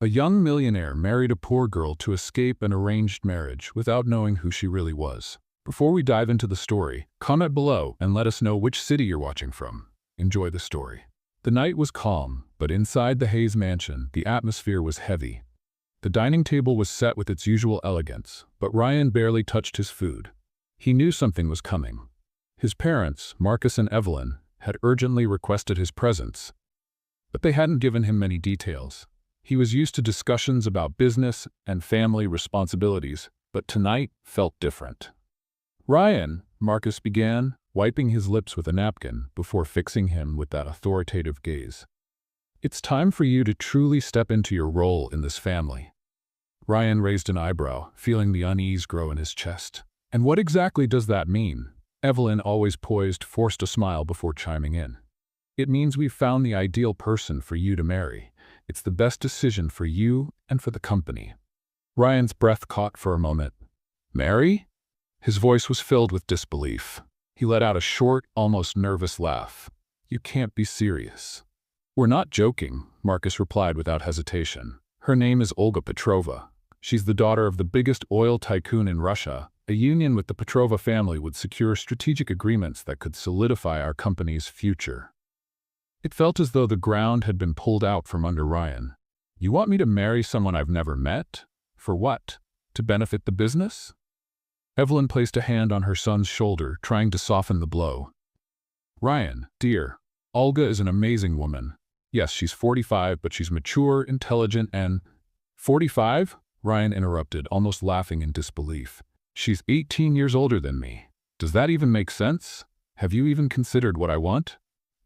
A young millionaire married a poor girl to escape an arranged marriage without knowing who she really was. Before we dive into the story, comment below and let us know which city you're watching from. Enjoy the story. The night was calm, but inside the Hayes mansion, the atmosphere was heavy. The dining table was set with its usual elegance, but Ryan barely touched his food. He knew something was coming. His parents, Marcus and Evelyn, had urgently requested his presence, but they hadn't given him many details. He was used to discussions about business and family responsibilities, but tonight felt different. "Ryan," Marcus began, wiping his lips with a napkin before fixing him with that authoritative gaze. "It's time for you to truly step into your role in this family." Ryan raised an eyebrow, feeling the unease grow in his chest. "And what exactly does that mean?" Evelyn, always poised, forced a smile before chiming in. "It means we've found the ideal person for you to marry. It's the best decision for you and for the company." Ryan's breath caught for a moment. "Marry?" His voice was filled with disbelief. He let out a short, almost nervous laugh. "You can't be serious." "We're not joking," Marcus replied without hesitation. "Her name is Olga Petrova. She's the daughter of the biggest oil tycoon in Russia. A union with the Petrova family would secure strategic agreements that could solidify our company's future." It felt as though the ground had been pulled out from under Ryan. "You want me to marry someone I've never met? For what? To benefit the business?" Evelyn placed a hand on her son's shoulder, trying to soften the blow. "Ryan, dear, Olga is an amazing woman. Yes, she's 45, but she's mature, intelligent, and—" "45?" Ryan interrupted, almost laughing in disbelief. "She's 18 years older than me. Does that even make sense? Have you even considered what I want?"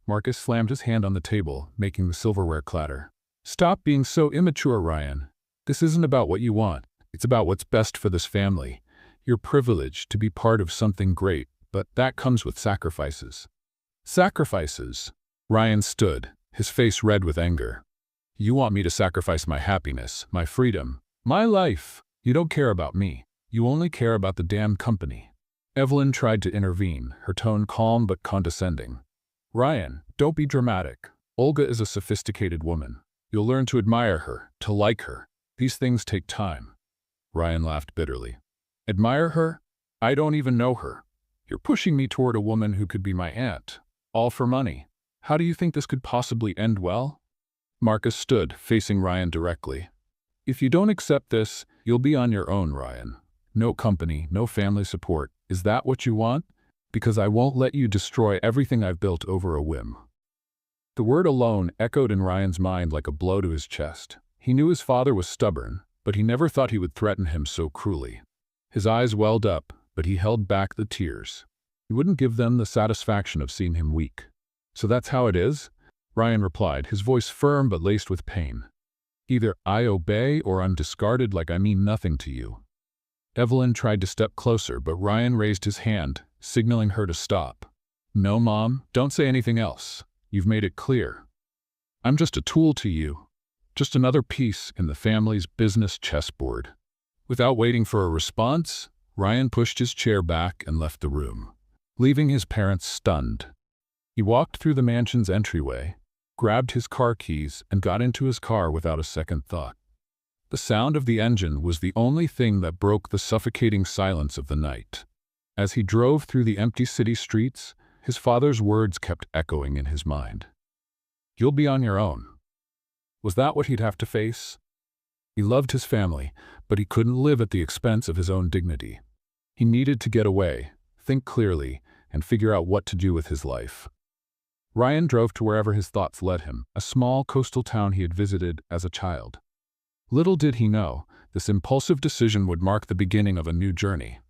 Marcus slammed his hand on the table, making the silverware clatter. "Stop being so immature, Ryan. This isn't about what you want. It's about what's best for this family. You're privileged to be part of something great, but that comes with sacrifices." "Sacrifices?" Ryan stood, his face red with anger. "You want me to sacrifice my happiness, my freedom, my life? You don't care about me. You only care about the damn company." Evelyn tried to intervene, her tone calm but condescending. "Ryan, don't be dramatic. Olga is a sophisticated woman. You'll learn to admire her, to like her. These things take time." Ryan laughed bitterly. "Admire her? I don't even know her. You're pushing me toward a woman who could be my aunt. All for money. How do you think this could possibly end well?" Marcus stood, facing Ryan directly. "If you don't accept this, you'll be on your own, Ryan. No company, no family support. Is that what you want? Because I won't let you destroy everything I've built over a whim." The word alone echoed in Ryan's mind like a blow to his chest. He knew his father was stubborn, but he never thought he would threaten him so cruelly. His eyes welled up, but he held back the tears. He wouldn't give them the satisfaction of seeing him weak. "So that's how it is?" Ryan replied, his voice firm but laced with pain. "Either I obey or I'm discarded like I mean nothing to you." Evelyn tried to step closer, but Ryan raised his hand, signaling her to stop. "No, Mom, don't say anything else. You've made it clear. I'm just a tool to you. Just another piece in the family's business chessboard." Without waiting for a response, Ryan pushed his chair back and left the room, leaving his parents stunned. He walked through the mansion's entryway, grabbed his car keys, and got into his car without a second thought. The sound of the engine was the only thing that broke the suffocating silence of the night. As he drove through the empty city streets, his father's words kept echoing in his mind. "You'll be on your own." Was that what he'd have to face? He loved his family, but he couldn't live at the expense of his own dignity. He needed to get away, think clearly, and figure out what to do with his life. Ryan drove to wherever his thoughts led him, a small coastal town he had visited as a child. Little did he know, this impulsive decision would mark the beginning of a new journey.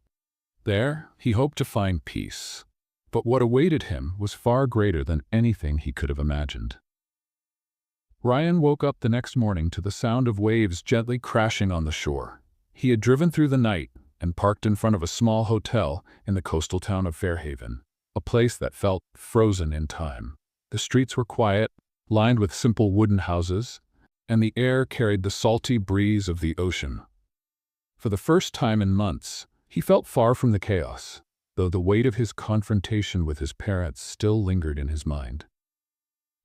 There, he hoped to find peace. But what awaited him was far greater than anything he could have imagined. Ryan woke up the next morning to the sound of waves gently crashing on the shore. He had driven through the night and parked in front of a small hotel in the coastal town of Fairhaven, a place that felt frozen in time. The streets were quiet, lined with simple wooden houses, and the air carried the salty breeze of the ocean. For the first time in months, he felt far from the chaos, though the weight of his confrontation with his parents still lingered in his mind.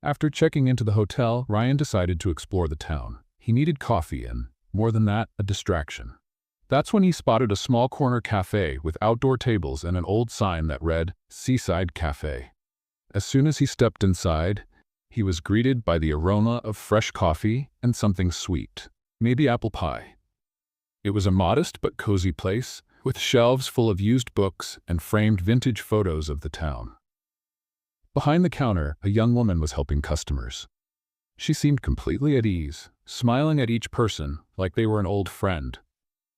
After checking into the hotel, Ryan decided to explore the town. He needed coffee and, more than that, a distraction. That's when he spotted a small corner cafe with outdoor tables and an old sign that read, Seaside Cafe. As soon as he stepped inside, he was greeted by the aroma of fresh coffee and something sweet, maybe apple pie. It was a modest but cozy place, with shelves full of used books and framed vintage photos of the town. Behind the counter, a young woman was helping customers. She seemed completely at ease, smiling at each person like they were an old friend.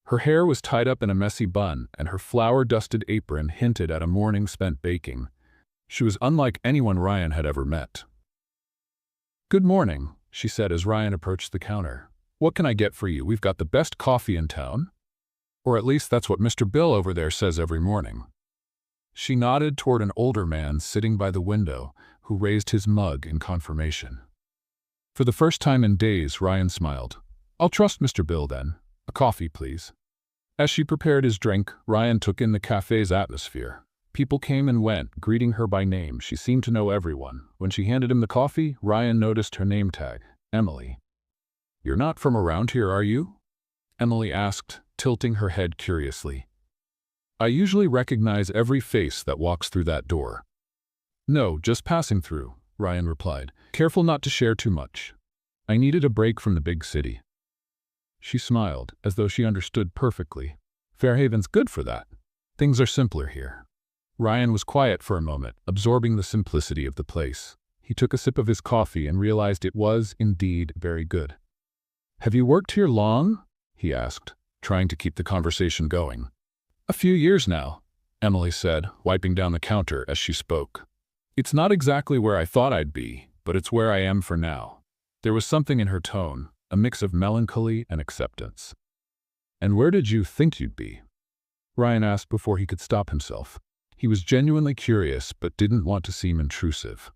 Her hair was tied up in a messy bun, and her flour-dusted apron hinted at a morning spent baking. She was unlike anyone Ryan had ever met. "Good morning," she said as Ryan approached the counter. "What can I get for you? We've got the best coffee in town." Or at least that's what Mr. Bill over there says every morning. She nodded toward an older man sitting by the window, who raised his mug in confirmation. For the first time in days, Ryan smiled. "I'll trust Mr. Bill then. A coffee, please." As she prepared his drink, Ryan took in the cafe's atmosphere. People came and went, greeting her by name. She seemed to know everyone. When she handed him the coffee, Ryan noticed her name tag, Emily. "You're not from around here, are you?" Emily asked, tilting her head curiously. "I usually recognize every face that walks through that door." "No, just passing through," Ryan replied. "Careful not to share too much. I needed a break from the big city." She smiled, as though she understood perfectly. "Fairhaven's good for that. Things are simpler here." Ryan was quiet for a moment, absorbing the simplicity of the place. He took a sip of his coffee and realized it was, indeed, very good. "Have you worked here long?" he asked, trying to keep the conversation going. "A few years now," Emily said, wiping down the counter as she spoke. "It's not exactly where I thought I'd be, but it's where I am for now." There was something in her tone, a mix of melancholy and acceptance. "And where did you think you'd be?" Ryan asked before he could stop himself. He was genuinely curious, but didn't want to seem intrusive.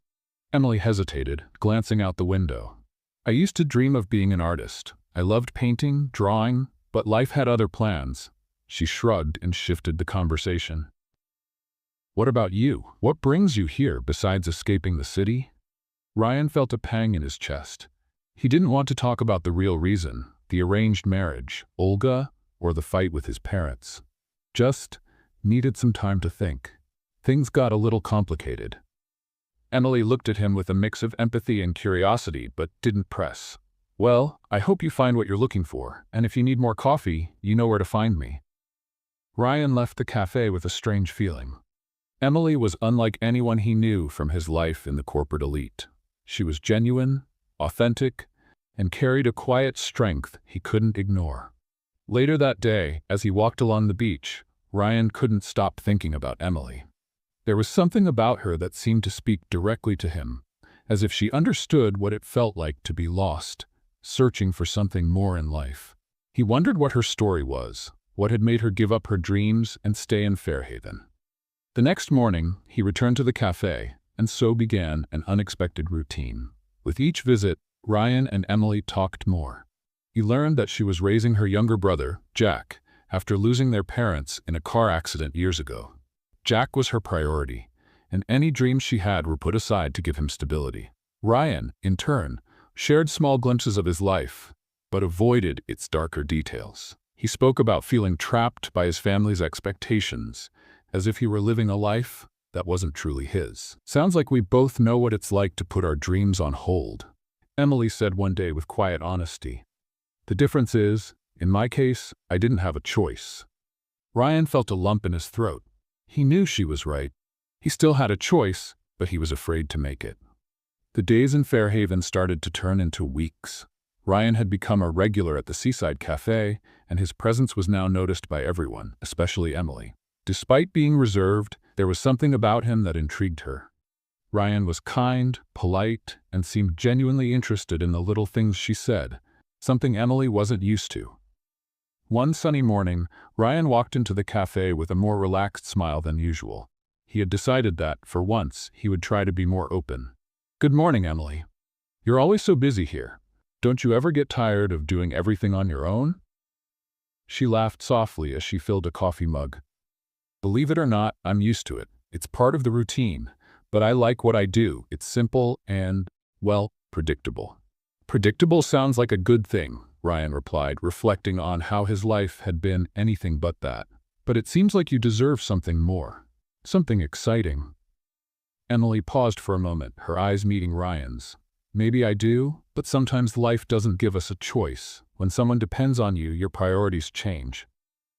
Emily hesitated, glancing out the window. "I used to dream of being an artist. I loved painting, drawing, but life had other plans." She shrugged and shifted the conversation. "What about you? What brings you here besides escaping the city?" Ryan felt a pang in his chest. He didn't want to talk about the real reason, the arranged marriage, Olga, or the fight with his parents. Just needed some time to think. Things got a little complicated. Emily looked at him with a mix of empathy and curiosity, but didn't press. "Well, I hope you find what you're looking for, and if you need more coffee, you know where to find me." Ryan left the cafe with a strange feeling. Emily was unlike anyone he knew from his life in the corporate elite. She was genuine, authentic, and carried a quiet strength he couldn't ignore. Later that day, as he walked along the beach, Ryan couldn't stop thinking about Emily. There was something about her that seemed to speak directly to him, as if she understood what it felt like to be lost, searching for something more in life. He wondered what her story was, what had made her give up her dreams and stay in Fairhaven. The next morning, he returned to the cafe, and so began an unexpected routine. With each visit, Ryan and Emily talked more. He learned that she was raising her younger brother, Jack, after losing their parents in a car accident years ago. Jack was her priority, and any dreams she had were put aside to give him stability. Ryan, in turn, shared small glimpses of his life, but avoided its darker details. He spoke about feeling trapped by his family's expectations, as if he were living a life that wasn't truly his. "Sounds like we both know what it's like to put our dreams on hold," Emily said one day with quiet honesty. "The difference is, in my case, I didn't have a choice." Ryan felt a lump in his throat. He knew she was right. He still had a choice, but he was afraid to make it. The days in Fairhaven started to turn into weeks. Ryan had become a regular at the Seaside Cafe, and his presence was now noticed by everyone, especially Emily. Despite being reserved, there was something about him that intrigued her. Ryan was kind, polite, and seemed genuinely interested in the little things she said, something Emily wasn't used to. One sunny morning, Ryan walked into the cafe with a more relaxed smile than usual. He had decided that, for once, he would try to be more open. "Good morning, Emily. You're always so busy here. Don't you ever get tired of doing everything on your own?" She laughed softly as she filled a coffee mug. "Believe it or not, I'm used to it. It's part of the routine. But I like what I do. It's simple and, well, predictable." "Predictable sounds like a good thing," Ryan replied, reflecting on how his life had been anything but that. But it seems like you deserve something more. Something exciting. Emily paused for a moment, her eyes meeting Ryan's. Maybe I do, but sometimes life doesn't give us a choice. When someone depends on you, your priorities change.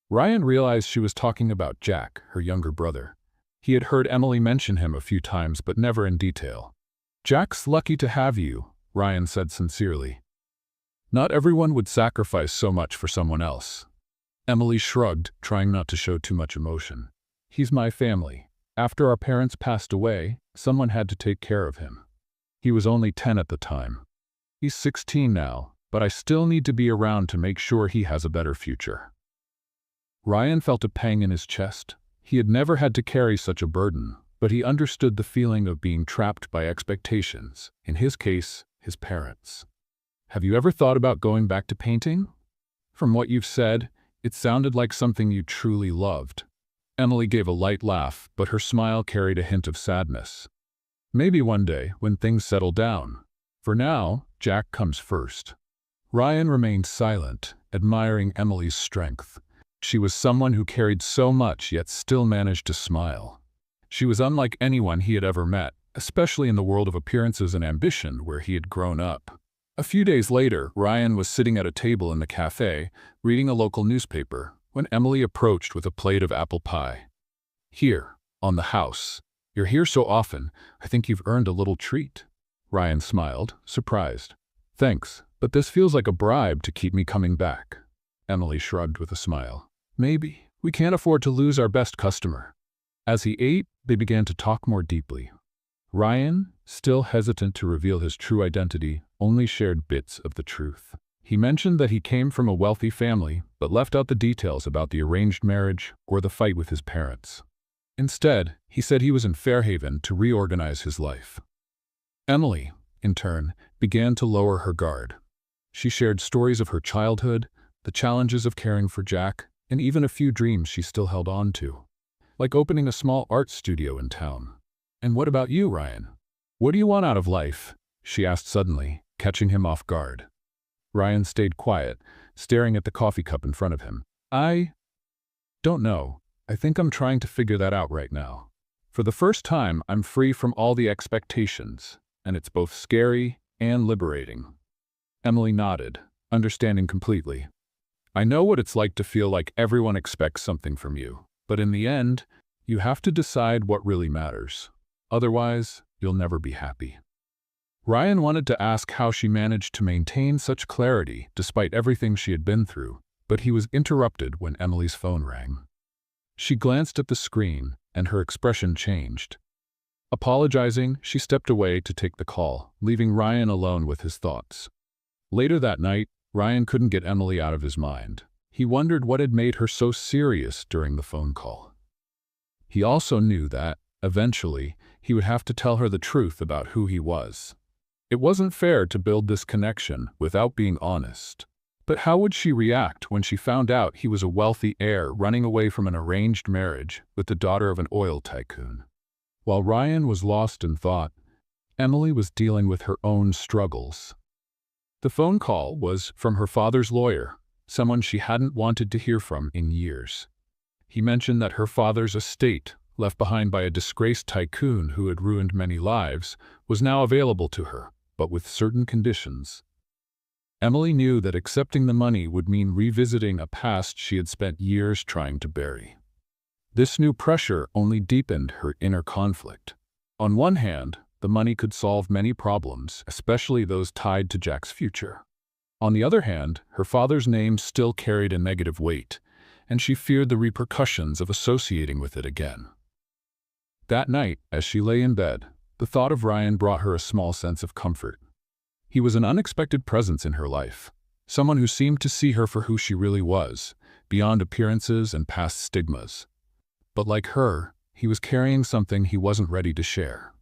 Ryan realized she was talking about Jack, her younger brother. He had heard Emily mention him a few times, but never in detail. Jack's lucky to have you, Ryan said sincerely. Not everyone would sacrifice so much for someone else. Emily shrugged, trying not to show too much emotion. He's my family. After our parents passed away, someone had to take care of him. He was only 10 at the time. He's 16 now, but I still need to be around to make sure he has a better future. Ryan felt a pang in his chest. He had never had to carry such a burden, but he understood the feeling of being trapped by expectations, in his case, his parents. Have you ever thought about going back to painting? From what you've said, it sounded like something you truly loved. Emily gave a light laugh, but her smile carried a hint of sadness. Maybe one day, when things settle down. For now, Jack comes first. Ryan remained silent, admiring Emily's strength. She was someone who carried so much yet still managed to smile. She was unlike anyone he had ever met, especially in the world of appearances and ambition where he had grown up. A few days later, Ryan was sitting at a table in the cafe, reading a local newspaper, when Emily approached with a plate of apple pie. Here, on the house. You're here so often, I think you've earned a little treat. Ryan smiled, surprised. Thanks, but this feels like a bribe to keep me coming back. Emily shrugged with a smile. Maybe. We can't afford to lose our best customer. As he ate, they began to talk more deeply. Ryan, still hesitant to reveal his true identity, only shared bits of the truth. He mentioned that he came from a wealthy family, but left out the details about the arranged marriage or the fight with his parents. Instead, he said he was in Fairhaven to reorganize his life. Emily, in turn, began to lower her guard. She shared stories of her childhood, the challenges of caring for Jack, and even a few dreams she still held on to, like opening a small art studio in town. And what about you, Ryan? What do you want out of life? She asked suddenly, catching him off guard. Ryan stayed quiet, staring at the coffee cup in front of him. I don't know. I think I'm trying to figure that out right now. For the first time, I'm free from all the expectations, and it's both scary and liberating. Emily nodded, understanding completely. I know what it's like to feel like everyone expects something from you, but in the end, you have to decide what really matters. Otherwise, you'll never be happy. Ryan wanted to ask how she managed to maintain such clarity despite everything she had been through, but he was interrupted when Emily's phone rang. She glanced at the screen, and her expression changed. Apologizing, she stepped away to take the call, leaving Ryan alone with his thoughts. Later that night, Ryan couldn't get Emily out of his mind. He wondered what had made her so serious during the phone call. He also knew that, eventually, he would have to tell her the truth about who he was. It wasn't fair to build this connection without being honest. But how would she react when she found out he was a wealthy heir running away from an arranged marriage with the daughter of an oil tycoon? While Ryan was lost in thought, Emily was dealing with her own struggles. The phone call was from her father's lawyer, someone she hadn't wanted to hear from in years. He mentioned that her father's estate, left behind by a disgraced tycoon who had ruined many lives, was now available to her, but with certain conditions. Emily knew that accepting the money would mean revisiting a past she had spent years trying to bury. This new pressure only deepened her inner conflict. On one hand, the money could solve many problems, especially those tied to Jack's future. On the other hand, her father's name still carried a negative weight, and she feared the repercussions of associating with it again. That night, as she lay in bed, the thought of Ryan brought her a small sense of comfort. He was an unexpected presence in her life, someone who seemed to see her for who she really was, beyond appearances and past stigmas. But like her, he was carrying something he wasn't ready to share.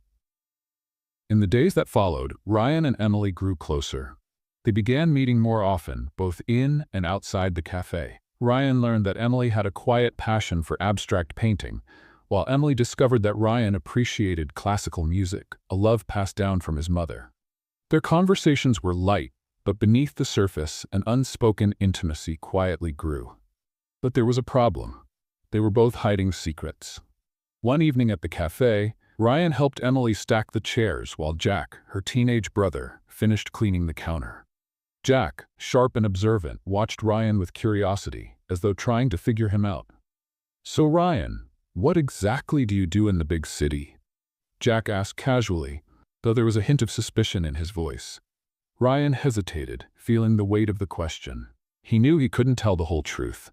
In the days that followed, Ryan and Emily grew closer. They began meeting more often, both in and outside the cafe. Ryan learned that Emily had a quiet passion for abstract painting, while Emily discovered that Ryan appreciated classical music, a love passed down from his mother. Their conversations were light, But beneath the surface, an unspoken intimacy quietly grew. But there was a problem. They were both hiding secrets. One evening at the cafe, Ryan helped Emily stack the chairs while Jack, her teenage brother, finished cleaning the counter. Jack, sharp and observant, watched Ryan with curiosity, as though trying to figure him out. "So Ryan, what exactly do you do in the big city?" Jack asked casually, though there was a hint of suspicion in his voice. Ryan hesitated, feeling the weight of the question. He knew he couldn't tell the whole truth.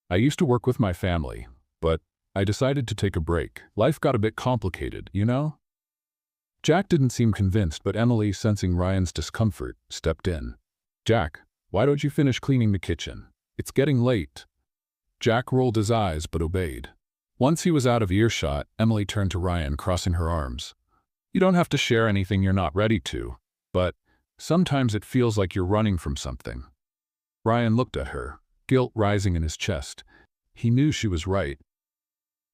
"I used to work with my family, but I decided to take a break. Life got a bit complicated, you know?" Jack didn't seem convinced, but Emily, sensing Ryan's discomfort, stepped in. "Jack, why don't you finish cleaning the kitchen? It's getting late." Jack rolled his eyes but obeyed. Once he was out of earshot, Emily turned to Ryan, crossing her arms. "You don't have to share anything you're not ready to, but sometimes it feels like you're running from something." Ryan looked at her, guilt rising in his chest. He knew she was right.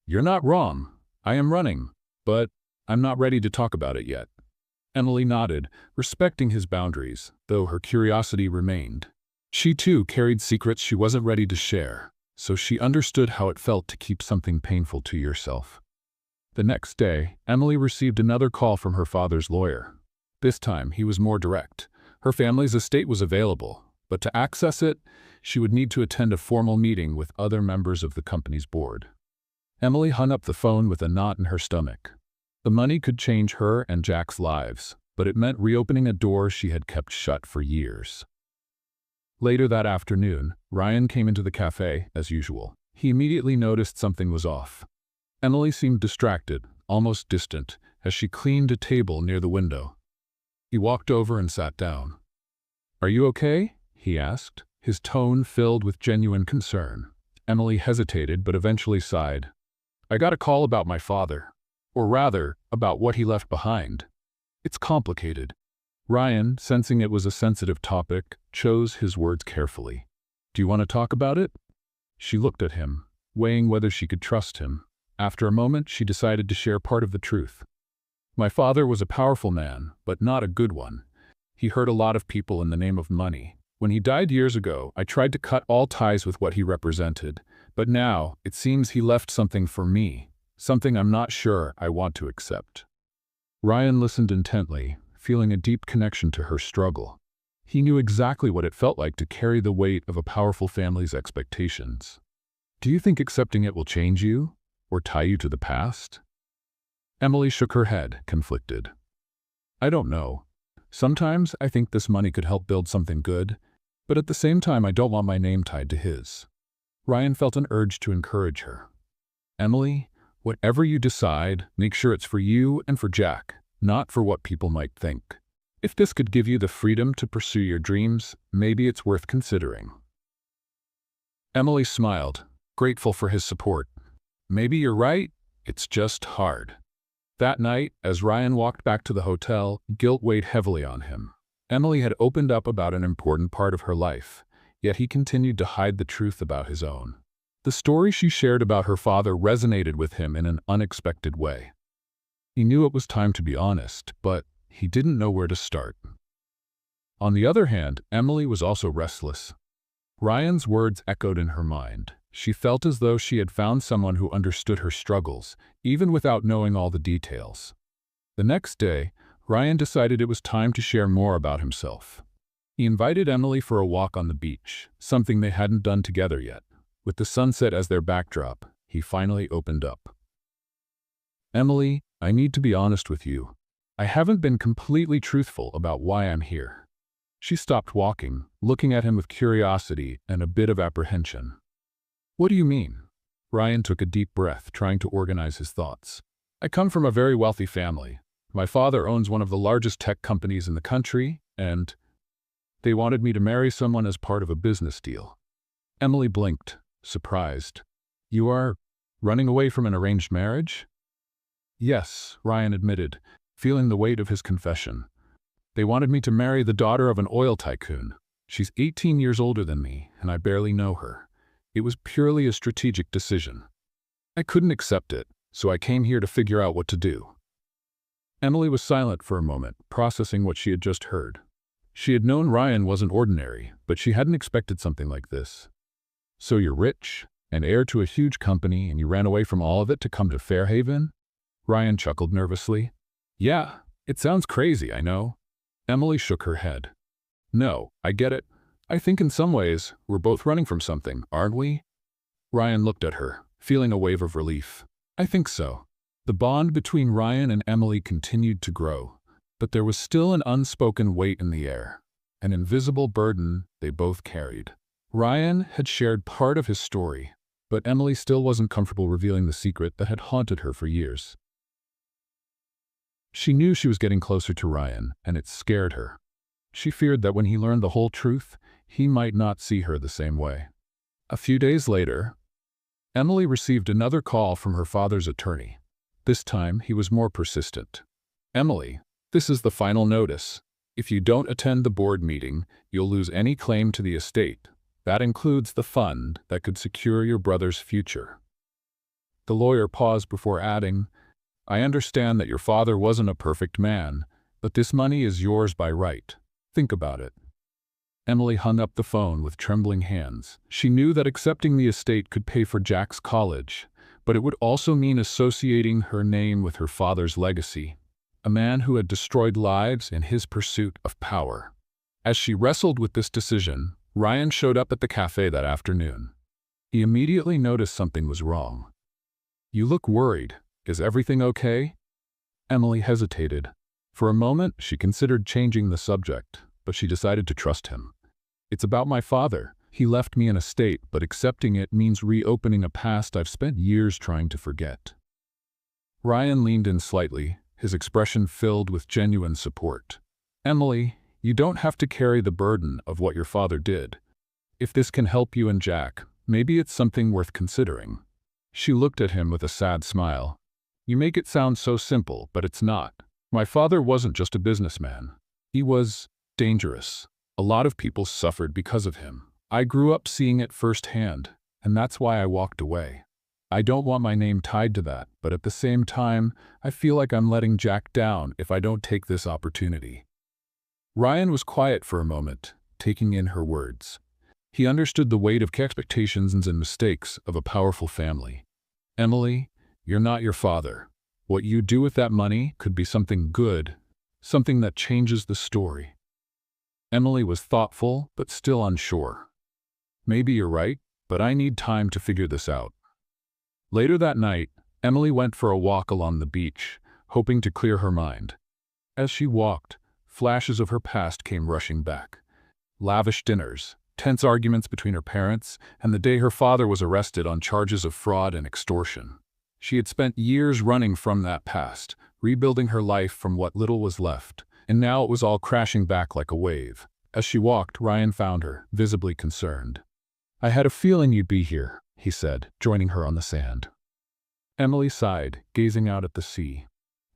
"You're not wrong. I am running, but I'm not ready to talk about it yet." Emily nodded, respecting his boundaries, though her curiosity remained. She too carried secrets she wasn't ready to share, so she understood how it felt to keep something painful to yourself. The next day, Emily received another call from her father's lawyer. This time, he was more direct. Her family's estate was available, but to access it, she would need to attend a formal meeting with other members of the company's board. Emily hung up the phone with a knot in her stomach. The money could change her and Jack's lives, but it meant reopening a door she had kept shut for years. Later that afternoon, Ryan came into the cafe, as usual. He immediately noticed something was off. Emily seemed distracted, almost distant, as she cleaned a table near the window. He walked over and sat down. "Are you okay?" he asked, his tone filled with genuine concern. Emily hesitated but eventually sighed. "I got a call about my father. Or rather, about what he left behind. It's complicated." Ryan, sensing it was a sensitive topic, chose his words carefully. "Do you want to talk about it?" She looked at him, weighing whether she could trust him. After a moment, she decided to share part of the truth. "My father was a powerful man, but not a good one. He hurt a lot of people in the name of money. When he died years ago, I tried to cut all ties with what he represented, but now it seems he left something for me, something I'm not sure I want to accept." Ryan listened intently, feeling a deep connection to her struggle. He knew exactly what it felt like to carry the weight of a powerful family's expectations. "Do you think accepting it will change you, or tie you to the past?" Emily shook her head, conflicted. "I don't know. Sometimes I think this money could help build something good, but at the same time I don't want my name tied to his." Ryan felt an urge to encourage her. "Emily, whatever you decide, make sure it's for you and for Jack, not for what people might think. If this could give you the freedom to pursue your dreams, maybe it's worth considering." Emily smiled, grateful for his support. "Maybe you're right, it's just hard." That night, as Ryan walked back to the hotel, guilt weighed heavily on him. Emily had opened up about an important part of her life, yet he continued to hide the truth about his own. The story she shared about her father resonated with him in an unexpected way. He knew it was time to be honest, but he didn't know where to start. On the other hand, Emily was also restless. Ryan's words echoed in her mind. She felt as though she had found someone who understood her struggles, even without knowing all the details. The next day, Ryan decided it was time to share more about himself. He invited Emily for a walk on the beach, something they hadn't done together yet. With the sunset as their backdrop, he finally opened up. "Emily, I need to be honest with you. I haven't been completely truthful about why I'm here." She stopped walking, looking at him with curiosity and a bit of apprehension. "What do you mean?" Ryan took a deep breath, trying to organize his thoughts. "I come from a very wealthy family. My father owns one of the largest tech companies in the country, and they wanted me to marry someone as part of a business deal." Emily blinked, surprised. "You are running away from an arranged marriage?" "Yes," Ryan admitted, feeling the weight of his confession. "They wanted me to marry the daughter of an oil tycoon. She's 18 years older than me, and I barely know her. It was purely a strategic decision. I couldn't accept it, so I came here to figure out what to do." Emily was silent for a moment, processing what she had just heard. She had known Ryan wasn't ordinary, but she hadn't expected something like this. "So you're rich, and heir to a huge company, and you ran away from all of it to come to Fairhaven?" Ryan chuckled nervously. "Yeah, it sounds crazy, I know." Emily shook her head. "No, I get it. I think in some ways, we're both running from something, aren't we?" Ryan looked at her, feeling a wave of relief. "I think so." The bond between Ryan and Emily continued to grow, but there was still an unspoken weight in the air, an invisible burden they both carried. Ryan had shared part of his story, but Emily still wasn't comfortable revealing the secret that had haunted her for years. She knew she was getting closer to Ryan, and it scared her. She feared that when he learned the whole truth, he might not see her the same way. A few days later, Emily received another call from her father's attorney. This time, he was more persistent. "Emily, this is the final notice. If you don't attend the board meeting, you'll lose any claim to the estate. That includes the fund that could secure your brother's future." The lawyer paused before adding, "I understand that your father wasn't a perfect man, but this money is yours by right. Think about it." Emily hung up the phone with trembling hands. She knew that accepting the estate could pay for Jack's college, but it would also mean associating her name with her father's legacy, a man who had destroyed lives in his pursuit of power. As she wrestled with this decision, Ryan showed up at the cafe that afternoon. He immediately noticed something was wrong. "You look worried. Is everything okay?" Emily hesitated. For a moment, she considered changing the subject, but she decided to trust him. "It's about my father. He left me an estate, but accepting it means reopening a past I've spent years trying to forget." Ryan leaned in slightly, his expression filled with genuine support. "Emily, you don't have to carry the burden of what your father did. If this can help you and Jack, maybe it's something worth considering." She looked at him with a sad smile. "You make it sound so simple, but it's not. My father wasn't just a businessman. He was dangerous. A lot of people suffered because of him. I grew up seeing it firsthand, and that's why I walked away. I don't want my name tied to that, but at the same time, I feel like I'm letting Jack down if I don't take this opportunity." Ryan was quiet for a moment, taking in her words. He understood the weight of expectations and mistakes of a powerful family. "Emily, you're not your father. What you do with that money could be something good, something that changes the story." Emily was thoughtful, but still unsure. "Maybe you're right, but I need time to figure this out." Later that night, Emily went for a walk along the beach, hoping to clear her mind. As she walked, flashes of her past came rushing back. Lavish dinners, tense arguments between her parents, and the day her father was arrested on charges of fraud and extortion. She had spent years running from that past, rebuilding her life from what little was left, and now it was all crashing back like a wave. As she walked, Ryan found her, visibly concerned. "I had a feeling you'd be here," he said, joining her on the sand. Emily sighed, gazing out at the sea.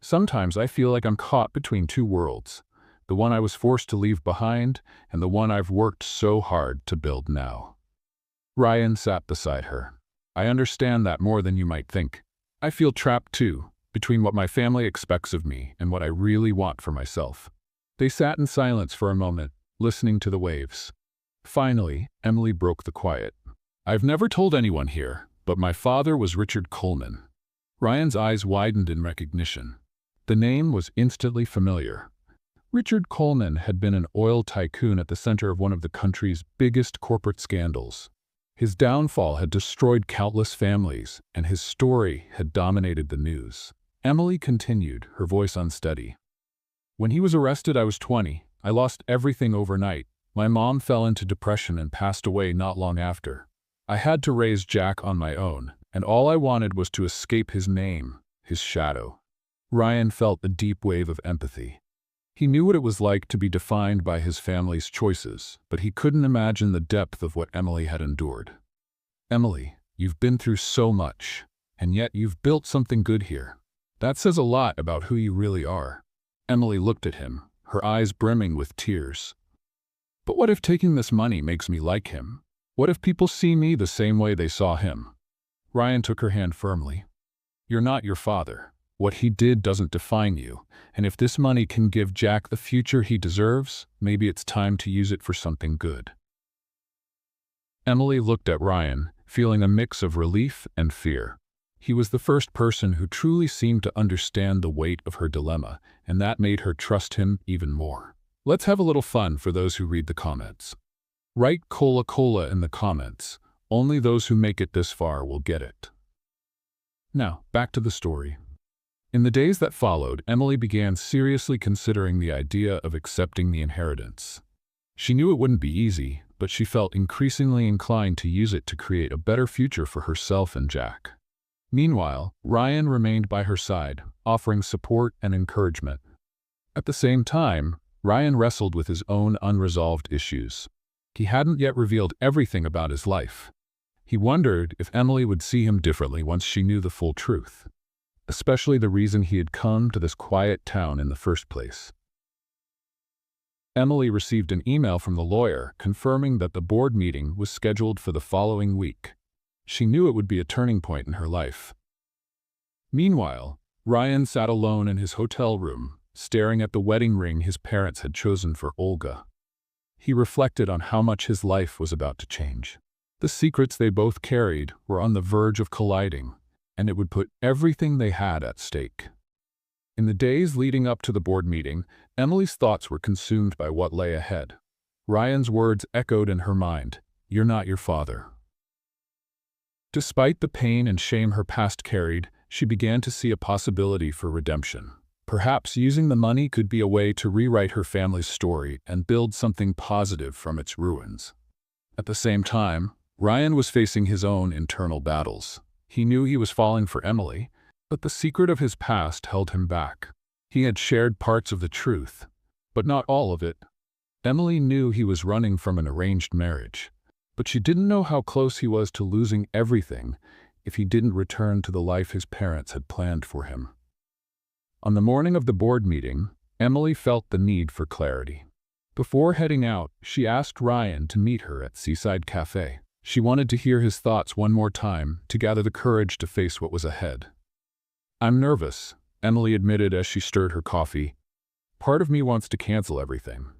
"Sometimes I feel like I'm caught between two worlds, the one I was forced to leave behind and the one I've worked so hard to build now." Ryan sat beside her. "I understand that more than you might think. I feel trapped too, between what my family expects of me and what I really want for myself." They sat in silence for a moment, listening to the waves. Finally, Emily broke the quiet. "I've never told anyone here, but my father was Richard Coleman." Ryan's eyes widened in recognition. The name was instantly familiar. Richard Coleman had been an oil tycoon at the center of one of the country's biggest corporate scandals. His downfall had destroyed countless families, and his story had dominated the news. Emily continued, her voice unsteady. "When he was arrested, I was 20. I lost everything overnight. My mom fell into depression and passed away not long after. I had to raise Jack on my own, and all I wanted was to escape his name, his shadow." Ryan felt a deep wave of empathy. He knew what it was like to be defined by his family's choices, but he couldn't imagine the depth of what Emily had endured. "Emily, you've been through so much, and yet you've built something good here. That says a lot about who you really are." Emily looked at him, her eyes brimming with tears. "But what if taking this money makes me like him? What if people see me the same way they saw him?" Ryan took her hand firmly. "You're not your father. What he did doesn't define you, and if this money can give Jack the future he deserves, maybe it's time to use it for something good. Emily looked at Ryan, feeling a mix of relief and fear. He was the first person who truly seemed to understand the weight of her dilemma, and that made her trust him even more. Let's have a little fun for those who read the comments. Write "cola cola" in the comments. Only those who make it this far will get it. Now, back to the story. In the days that followed, Emily began seriously considering the idea of accepting the inheritance. She knew it wouldn't be easy, but she felt increasingly inclined to use it to create a better future for herself and Jack. Meanwhile, Ryan remained by her side, offering support and encouragement. At the same time, Ryan wrestled with his own unresolved issues. He hadn't yet revealed everything about his life. He wondered if Emily would see him differently once she knew the full truth, especially the reason he had come to this quiet town in the first place. Emily received an email from the lawyer confirming that the board meeting was scheduled for the following week. She knew it would be a turning point in her life. Meanwhile, Ryan sat alone in his hotel room, staring at the wedding ring his parents had chosen for Olga. He reflected on how much his life was about to change. The secrets they both carried were on the verge of colliding, and it would put everything they had at stake. In the days leading up to the board meeting, Emily's thoughts were consumed by what lay ahead. Ryan's words echoed in her mind, "You're not your father." Despite the pain and shame her past carried, she began to see a possibility for redemption. Perhaps using the money could be a way to rewrite her family's story and build something positive from its ruins. At the same time, Ryan was facing his own internal battles. He knew he was falling for Emily, but the secret of his past held him back. He had shared parts of the truth, but not all of it. Emily knew he was running from an arranged marriage, but she didn't know how close he was to losing everything if he didn't return to the life his parents had planned for him. On the morning of the board meeting, Emily felt the need for clarity. Before heading out, she asked Ryan to meet her at Seaside Cafe. She wanted to hear his thoughts one more time to gather the courage to face what was ahead. "I'm nervous," Emily admitted as she stirred her coffee. "Part of me wants to cancel everything,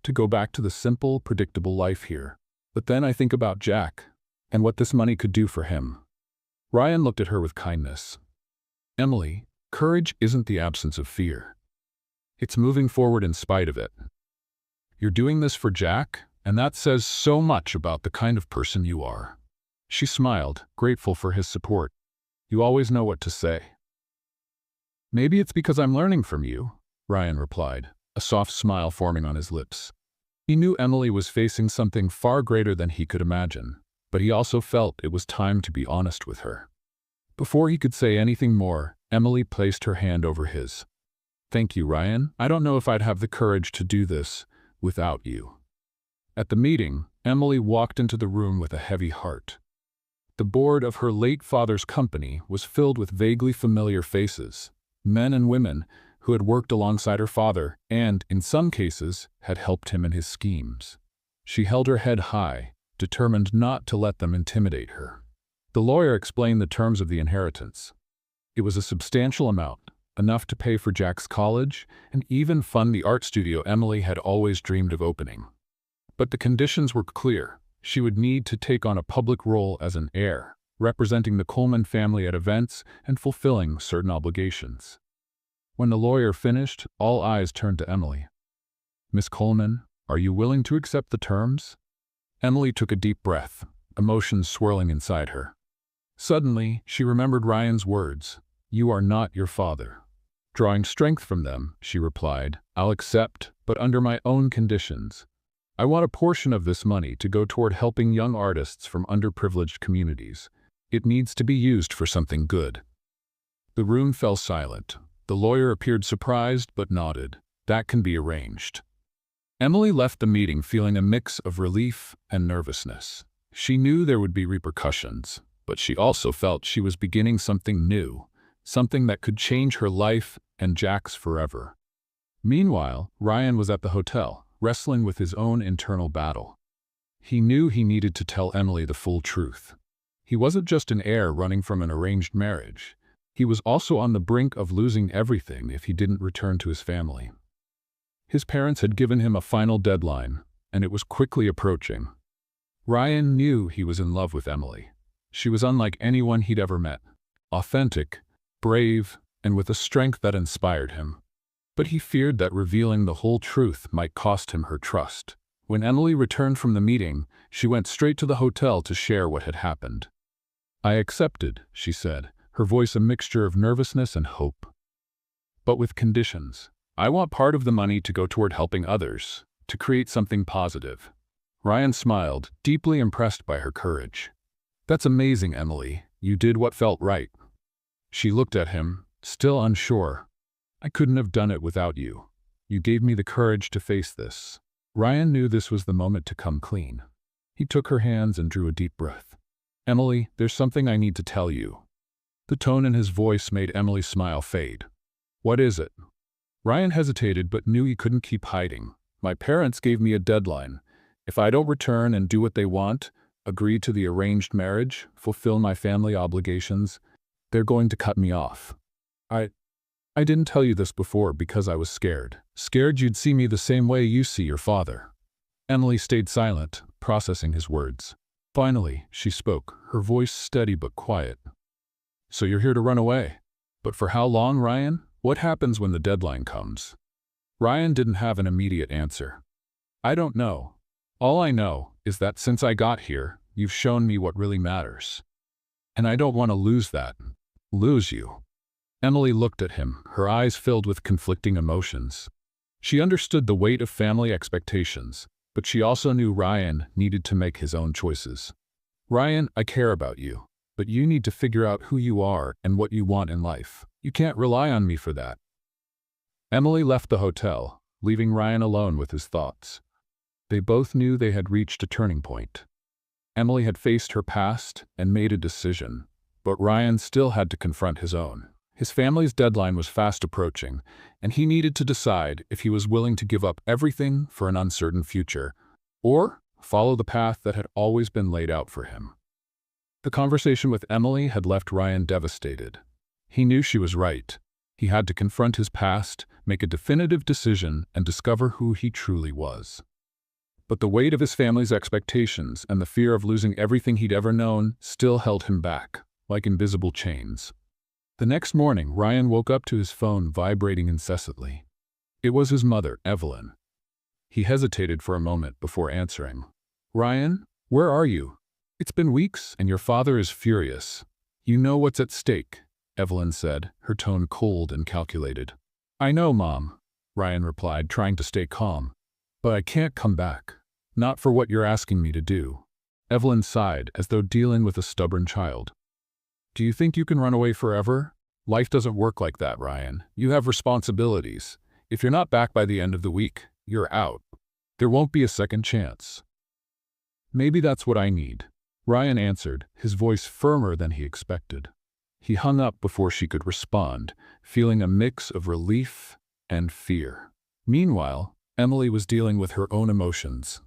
to go back to the simple, predictable life here. But then I think about Jack and what this money could do for him." Ryan looked at her with kindness. "Emily, courage isn't the absence of fear. It's moving forward in spite of it. You're doing this for Jack, and that says so much about the kind of person you are." She smiled, grateful for his support. "You always know what to say." "Maybe it's because I'm learning from you," Ryan replied, a soft smile forming on his lips. He knew Emily was facing something far greater than he could imagine, but he also felt it was time to be honest with her. Before he could say anything more, Emily placed her hand over his. "Thank you, Ryan. I don't know if I'd have the courage to do this without you." At the meeting, Emily walked into the room with a heavy heart. The board of her late father's company was filled with vaguely familiar faces, men and women who had worked alongside her father and, in some cases, had helped him in his schemes. She held her head high, determined not to let them intimidate her. The lawyer explained the terms of the inheritance. It was a substantial amount, enough to pay for Jack's college and even fund the art studio Emily had always dreamed of opening. But the conditions were clear. She would need to take on a public role as an heir, representing the Coleman family at events and fulfilling certain obligations. When the lawyer finished, all eyes turned to Emily. "Miss Coleman, are you willing to accept the terms?" Emily took a deep breath, emotions swirling inside her. Suddenly, she remembered Ryan's words, "You are not your father." Drawing strength from them, she replied, "I'll accept, but under my own conditions. I want a portion of this money to go toward helping young artists from underprivileged communities. It needs to be used for something good." The room fell silent. The lawyer appeared surprised but nodded. "That can be arranged." Emily left the meeting feeling a mix of relief and nervousness. She knew there would be repercussions, but she also felt she was beginning something new, something that could change her life and Jack's forever. Meanwhile, Ryan was at the hotel, wrestling with his own internal battle. He knew he needed to tell Emily the full truth. He wasn't just an heir running from an arranged marriage. He was also on the brink of losing everything if he didn't return to his family. His parents had given him a final deadline, and it was quickly approaching. Ryan knew he was in love with Emily. She was unlike anyone he'd ever met. Authentic, brave, and with a strength that inspired him. But he feared that revealing the whole truth might cost him her trust. When Emily returned from the meeting, she went straight to the hotel to share what had happened. "I accepted," she said, her voice a mixture of nervousness and hope. "But with conditions. I want part of the money to go toward helping others, to create something positive." Ryan smiled, deeply impressed by her courage. "That's amazing, Emily. You did what felt right." She looked at him, still unsure. "I couldn't have done it without you. You gave me the courage to face this." Ryan knew this was the moment to come clean. He took her hands and drew a deep breath. "Emily, there's something I need to tell you." The tone in his voice made Emily's smile fade. "What is it?" Ryan hesitated but knew he couldn't keep hiding. "My parents gave me a deadline. If I don't return and do what they want, agree to the arranged marriage, fulfill my family obligations, they're going to cut me off. I didn't tell you this before because I was scared. Scared you'd see me the same way you see your father." Emily stayed silent, processing his words. Finally, she spoke, her voice steady but quiet. "So you're here to run away? But for how long, Ryan? What happens when the deadline comes?" Ryan didn't have an immediate answer. "I don't know. All I know is that since I got here, you've shown me what really matters. And I don't want to lose that. Lose you." Emily looked at him, her eyes filled with conflicting emotions. She understood the weight of family expectations, but she also knew Ryan needed to make his own choices. "Ryan, I care about you, but you need to figure out who you are and what you want in life. You can't rely on me for that." Emily left the hotel, leaving Ryan alone with his thoughts. They both knew they had reached a turning point. Emily had faced her past and made a decision, but Ryan still had to confront his own. His family's deadline was fast approaching, and he needed to decide if he was willing to give up everything for an uncertain future, or follow the path that had always been laid out for him. The conversation with Emily had left Ryan devastated. He knew she was right. He had to confront his past, make a definitive decision, and discover who he truly was. But the weight of his family's expectations and the fear of losing everything he'd ever known still held him back, like invisible chains. The next morning, Ryan woke up to his phone vibrating incessantly. It was his mother, Evelyn. He hesitated for a moment before answering. "Ryan, where are you? It's been weeks, and your father is furious. You know what's at stake," Evelyn said, her tone cold and calculated. "I know, Mom," Ryan replied, trying to stay calm. "But I can't come back. Not for what you're asking me to do." Evelyn sighed, as though dealing with a stubborn child. "Do you think you can run away forever? Life doesn't work like that, Ryan. You have responsibilities. If you're not back by the end of the week, you're out. There won't be a second chance." "Maybe that's what I need," Ryan answered, his voice firmer than he expected. He hung up before she could respond, feeling a mix of relief and fear. Meanwhile, Emily was dealing with her own emotions.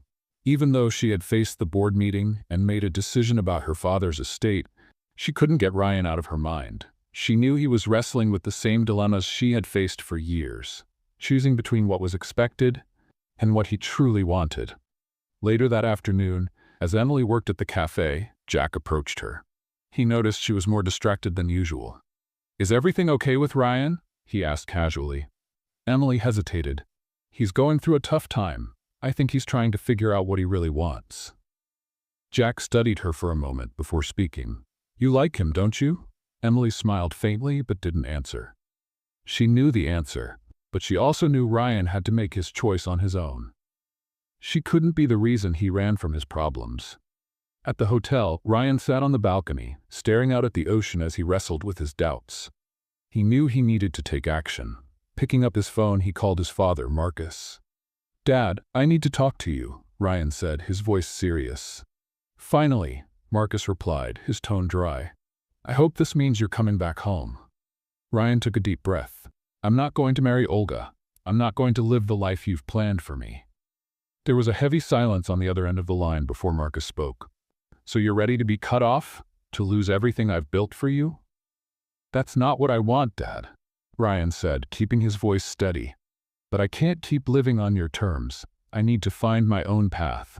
Even though she had faced the board meeting and made a decision about her father's estate, she couldn't get Ryan out of her mind. She knew he was wrestling with the same dilemmas she had faced for years, choosing between what was expected and what he truly wanted. Later that afternoon, as Emily worked at the cafe, Jack approached her. He noticed she was more distracted than usual. "Is everything okay with Ryan?" he asked casually. Emily hesitated. "He's going through a tough time. I think he's trying to figure out what he really wants." Jack studied her for a moment before speaking. "You like him, don't you?" Emily smiled faintly but didn't answer. She knew the answer, but she also knew Ryan had to make his choice on his own. She couldn't be the reason he ran from his problems. At the hotel, Ryan sat on the balcony, staring out at the ocean as he wrestled with his doubts. He knew he needed to take action. Picking up his phone, he called his father, Marcus. "Dad, I need to talk to you," Ryan said, his voice serious. "Finally," Marcus replied, his tone dry. "I hope this means you're coming back home." Ryan took a deep breath. "I'm not going to marry Olga. I'm not going to live the life you've planned for me." There was a heavy silence on the other end of the line before Marcus spoke. "So you're ready to be cut off? To lose everything I've built for you?" "That's not what I want, Dad," Ryan said, keeping his voice steady. "But I can't keep living on your terms. I need to find my own path."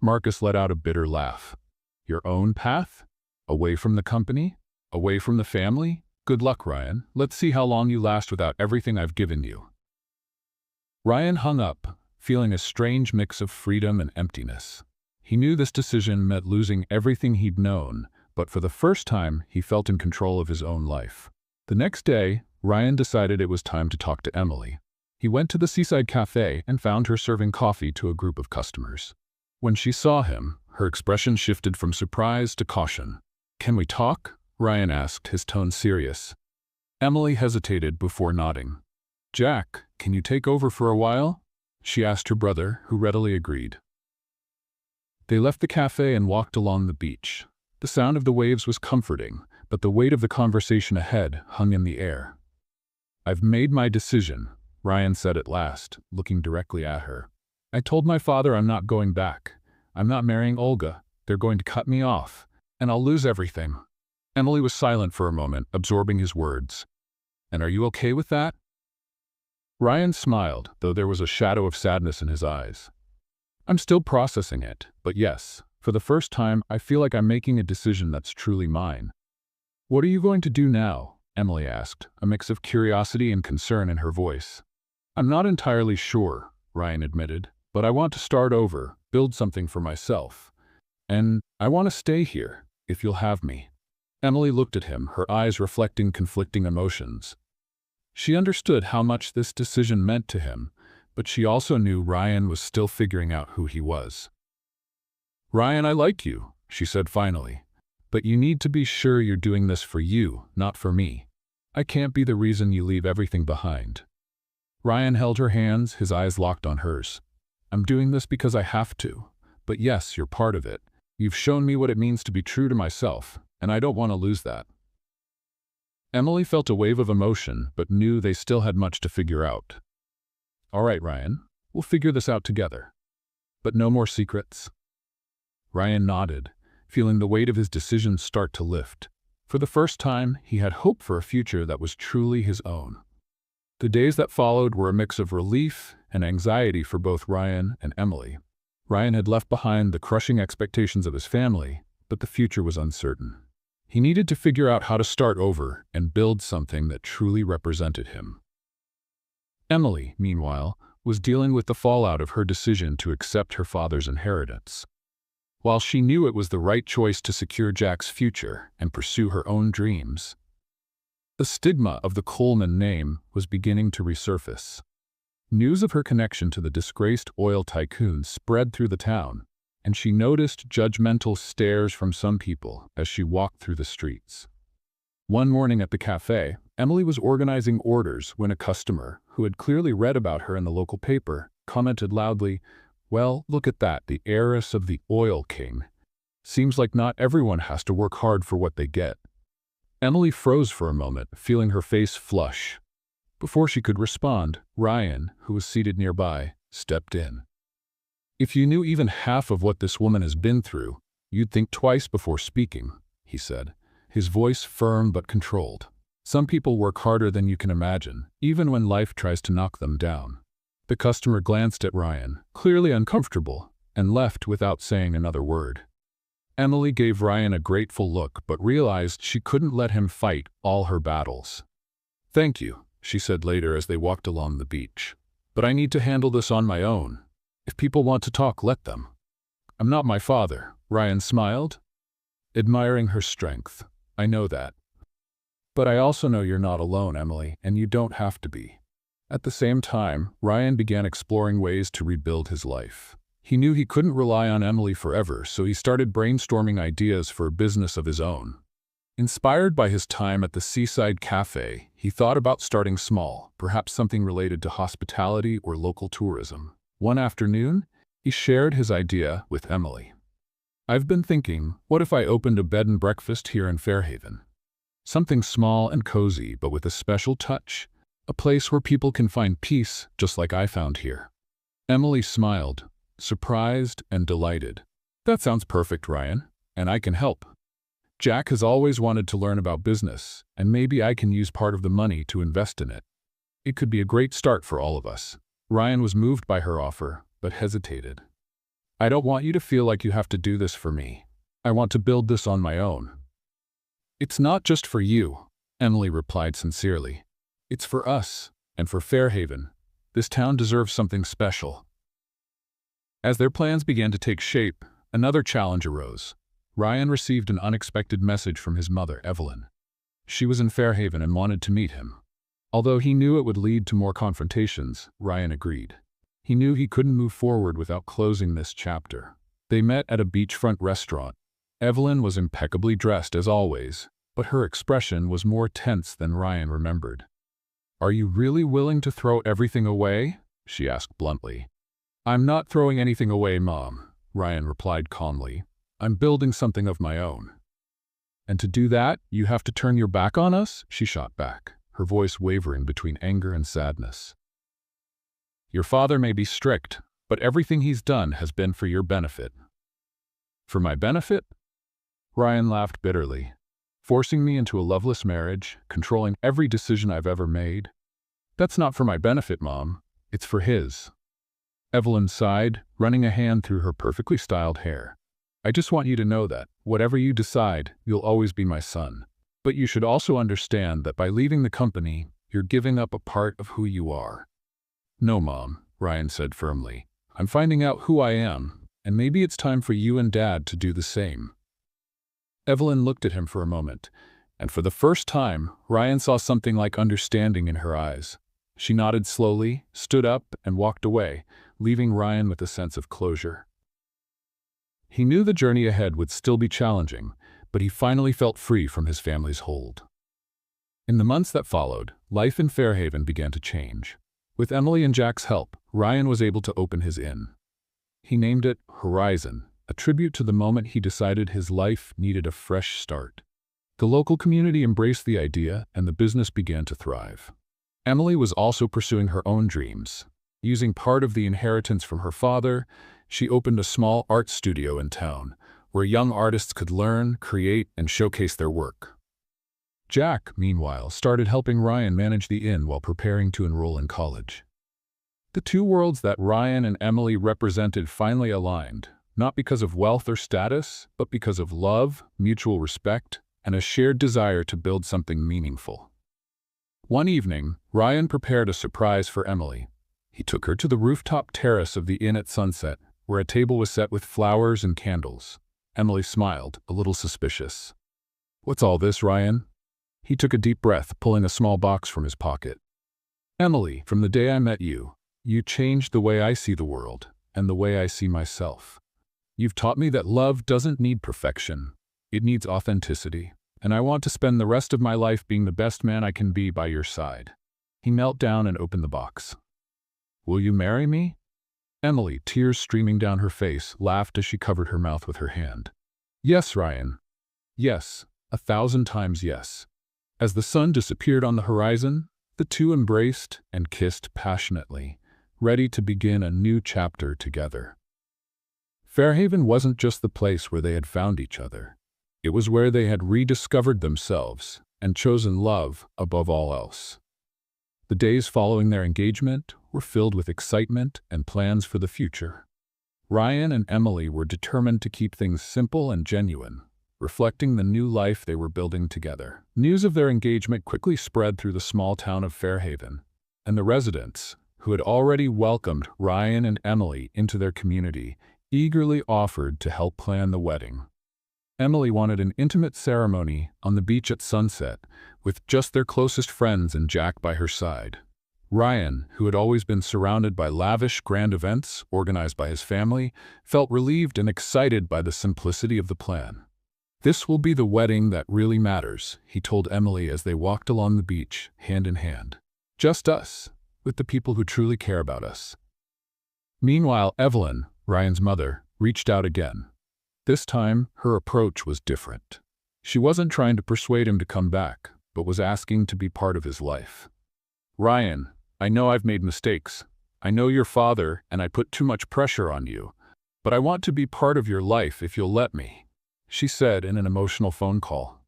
Marcus let out a bitter laugh. "Your own path? Away from the company? Away from the family? Good luck, Ryan. Let's see how long you last without everything I've given you." Ryan hung up, feeling a strange mix of freedom and emptiness. He knew this decision meant losing everything he'd known, but for the first time, he felt in control of his own life. The next day, Ryan decided it was time to talk to Emily. He went to the seaside cafe and found her serving coffee to a group of customers. When she saw him, her expression shifted from surprise to caution. "Can we talk?" Ryan asked, his tone serious. Emily hesitated before nodding. "Jack, can you take over for a while?" she asked her brother, who readily agreed. They left the cafe and walked along the beach. The sound of the waves was comforting, but the weight of the conversation ahead hung in the air. "I've made my decision," Ryan said at last, looking directly at her. "I told my father I'm not going back. I'm not marrying Olga. They're going to cut me off, and I'll lose everything." Emily was silent for a moment, absorbing his words. "And are you okay with that?" Ryan smiled, though there was a shadow of sadness in his eyes. "I'm still processing it, but yes, for the first time, I feel like I'm making a decision that's truly mine." "What are you going to do now?" Emily asked, a mix of curiosity and concern in her voice. "I'm not entirely sure," Ryan admitted, "but I want to start over, build something for myself. And I want to stay here, if you'll have me." Emily looked at him, her eyes reflecting conflicting emotions. She understood how much this decision meant to him, but she also knew Ryan was still figuring out who he was. "Ryan, I like you," she said finally, "but you need to be sure you're doing this for you, not for me. I can't be the reason you leave everything behind." Ryan held her hands, his eyes locked on hers. "I'm doing this because I have to. But yes, you're part of it. You've shown me what it means to be true to myself, and I don't want to lose that." Emily felt a wave of emotion, but knew they still had much to figure out. "All right, Ryan, we'll figure this out together. But no more secrets?" Ryan nodded, feeling the weight of his decision start to lift. For the first time, he had hope for a future that was truly his own. The days that followed were a mix of relief and anxiety for both Ryan and Emily. Ryan had left behind the crushing expectations of his family, but the future was uncertain. He needed to figure out how to start over and build something that truly represented him. Emily, meanwhile, was dealing with the fallout of her decision to accept her father's inheritance. While she knew it was the right choice to secure Jack's future and pursue her own dreams, the stigma of the Coleman name was beginning to resurface. News of her connection to the disgraced oil tycoon spread through the town, and she noticed judgmental stares from some people as she walked through the streets. One morning at the cafe, Emily was organizing orders when a customer, who had clearly read about her in the local paper, commented loudly, "Well, look at that, the heiress of the oil king. Seems like not everyone has to work hard for what they get." Emily froze for a moment, feeling her face flush. Before she could respond, Ryan, who was seated nearby, stepped in. "If you knew even half of what this woman has been through, you'd think twice before speaking," he said, his voice firm but controlled. "Some people work harder than you can imagine, even when life tries to knock them down." The customer glanced at Ryan, clearly uncomfortable, and left without saying another word. Emily gave Ryan a grateful look but realized she couldn't let him fight all her battles. "Thank you," she said later as they walked along the beach. "But I need to handle this on my own. If people want to talk, let them." "I'm not my father," Ryan smiled, admiring her strength. "I know that. But I also know you're not alone, Emily, and you don't have to be." At the same time, Ryan began exploring ways to rebuild his life. He knew he couldn't rely on Emily forever, so he started brainstorming ideas for a business of his own. Inspired by his time at the seaside cafe, he thought about starting small, perhaps something related to hospitality or local tourism. One afternoon, he shared his idea with Emily. "I've been thinking, what if I opened a bed and breakfast here in Fairhaven? Something small and cozy, but with a special touch. A place where people can find peace, just like I found here." Emily smiled, surprised and delighted. "That sounds perfect, Ryan, and I can help. Jack has always wanted to learn about business, and maybe I can use part of the money to invest in it. It could be a great start for all of us." Ryan was moved by her offer, but hesitated. "I don't want you to feel like you have to do this for me. I want to build this on my own." "It's not just for you," Emily replied sincerely. "It's for us, and for Fairhaven. This town deserves something special." As their plans began to take shape, another challenge arose. Ryan received an unexpected message from his mother, Evelyn. She was in Fairhaven and wanted to meet him. Although he knew it would lead to more confrontations, Ryan agreed. He knew he couldn't move forward without closing this chapter. They met at a beachfront restaurant. Evelyn was impeccably dressed as always, but her expression was more tense than Ryan remembered. "Are you really willing to throw everything away?" she asked bluntly. "I'm not throwing anything away, Mom," Ryan replied calmly. "I'm building something of my own." "And to do that, you have to turn your back on us?" she shot back, her voice wavering between anger and sadness. "Your father may be strict, but everything he's done has been for your benefit." "For my benefit?" Ryan laughed bitterly. "Forcing me into a loveless marriage, controlling every decision I've ever made? That's not for my benefit, Mom. It's for his." Evelyn sighed, running a hand through her perfectly styled hair. "I just want you to know that, whatever you decide, you'll always be my son. But you should also understand that by leaving the company, you're giving up a part of who you are." "No, Mom," Ryan said firmly. "I'm finding out who I am, and maybe it's time for you and Dad to do the same." Evelyn looked at him for a moment, and for the first time, Ryan saw something like understanding in her eyes. She nodded slowly, stood up, and walked away, leaving Ryan with a sense of closure. He knew the journey ahead would still be challenging, but he finally felt free from his family's hold. In the months that followed, life in Fairhaven began to change. With Emily and Jack's help, Ryan was able to open his inn. He named it Horizon, a tribute to the moment he decided his life needed a fresh start. The local community embraced the idea, and the business began to thrive. Emily was also pursuing her own dreams. Using part of the inheritance from her father, she opened a small art studio in town, where young artists could learn, create, and showcase their work. Jack, meanwhile, started helping Ryan manage the inn while preparing to enroll in college. The two worlds that Ryan and Emily represented finally aligned, not because of wealth or status, but because of love, mutual respect, and a shared desire to build something meaningful. One evening, Ryan prepared a surprise for Emily. He took her to the rooftop terrace of the inn at sunset, where a table was set with flowers and candles. Emily smiled, a little suspicious. "What's all this, Ryan?" He took a deep breath, pulling a small box from his pocket. "Emily, from the day I met you, you changed the way I see the world, and the way I see myself. You've taught me that love doesn't need perfection. It needs authenticity, and I want to spend the rest of my life being the best man I can be by your side." He knelt down and opened the box. "Will you marry me?" Emily, tears streaming down her face, laughed as she covered her mouth with her hand. "Yes, Ryan. Yes, 1,000 times yes." As the sun disappeared on the horizon, the two embraced and kissed passionately, ready to begin a new chapter together. Fairhaven wasn't just the place where they had found each other. It was where they had rediscovered themselves and chosen love above all else. The days following their engagement were filled with excitement and plans for the future. Ryan and Emily were determined to keep things simple and genuine, reflecting the new life they were building together. News of their engagement quickly spread through the small town of Fairhaven, and the residents, who had already welcomed Ryan and Emily into their community, eagerly offered to help plan the wedding. Emily wanted an intimate ceremony on the beach at sunset, with just their closest friends and Jack by her side. Ryan, who had always been surrounded by lavish, grand events organized by his family, felt relieved and excited by the simplicity of the plan. "This will be the wedding that really matters," he told Emily as they walked along the beach, hand in hand. "Just us, with the people who truly care about us." Meanwhile, Evelyn, Ryan's mother, reached out again. This time, her approach was different. She wasn't trying to persuade him to come back, but was asking to be part of his life. "Ryan, I know I've made mistakes. I know your father, and I put too much pressure on you. But I want to be part of your life if you'll let me." she said in an emotional phone call.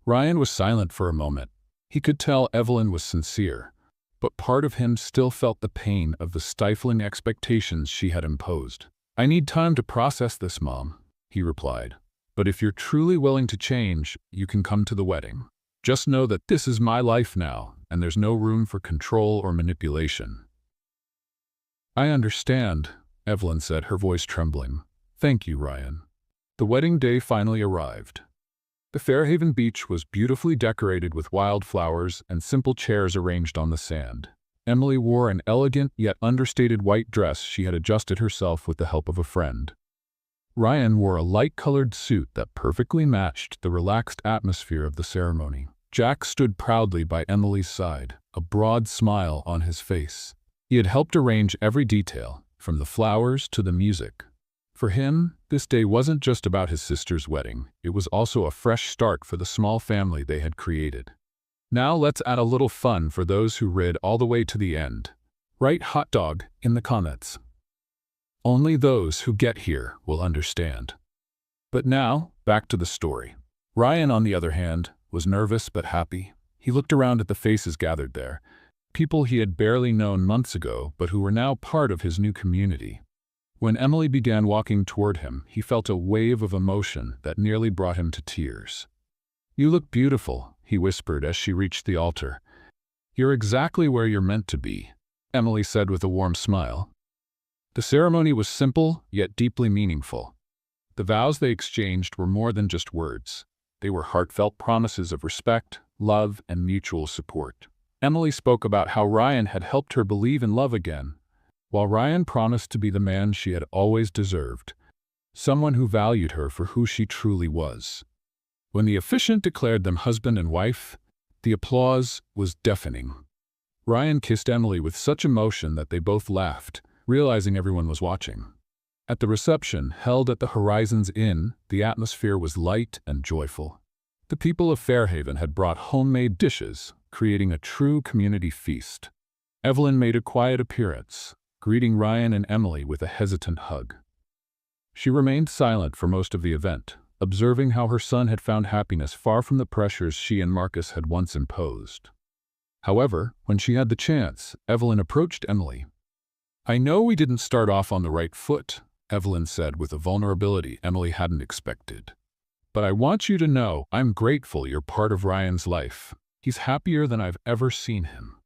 Ryan was silent for a moment. He could tell Evelyn was sincere, but part of him still felt the pain of the stifling expectations she had imposed. "I need time to process this, Mom," he replied. "But if you're truly willing to change, you can come to the wedding. Just know that this is my life now, and there's no room for control or manipulation." "I understand," Evelyn said, her voice trembling. "Thank you, Ryan." The wedding day finally arrived. The Fairhaven beach was beautifully decorated with wildflowers and simple chairs arranged on the sand. Emily wore an elegant yet understated white dress she had adjusted herself with the help of a friend. Ryan wore a light-colored suit that perfectly matched the relaxed atmosphere of the ceremony. Jack stood proudly by Emily's side, a broad smile on his face. He had helped arrange every detail, from the flowers to the music. For him, this day wasn't just about his sister's wedding, it was also a fresh start for the small family they had created. Now let's add a little fun for those who read all the way to the end. Write hot dog in the comments. Only those who get here will understand. But now, back to the story. Ryan, on the other hand, was nervous but happy. He looked around at the faces gathered there, people he had barely known months ago but who were now part of his new community. When Emily began walking toward him, he felt a wave of emotion that nearly brought him to tears. "You look beautiful," he whispered as she reached the altar. "You're exactly where you're meant to be," Emily said with a warm smile. The ceremony was simple, yet deeply meaningful. The vows they exchanged were more than just words. They were heartfelt promises of respect, love, and mutual support. Emily spoke about how Ryan had helped her believe in love again, while Ryan promised to be the man she had always deserved, someone who valued her for who she truly was. When the officiant declared them husband and wife, the applause was deafening. Ryan kissed Emily with such emotion that they both laughed, realizing everyone was watching. At the reception, held at the Horizons Inn, the atmosphere was light and joyful. The people of Fairhaven had brought homemade dishes, creating a true community feast. Evelyn made a quiet appearance, greeting Ryan and Emily with a hesitant hug. She remained silent for most of the event, observing how her son had found happiness far from the pressures she and Marcus had once imposed. However, when she had the chance, Evelyn approached Emily. "I know we didn't start off on the right foot," Evelyn said with a vulnerability Emily hadn't expected. "But I want you to know I'm grateful you're part of Ryan's life. He's happier than I've ever seen him."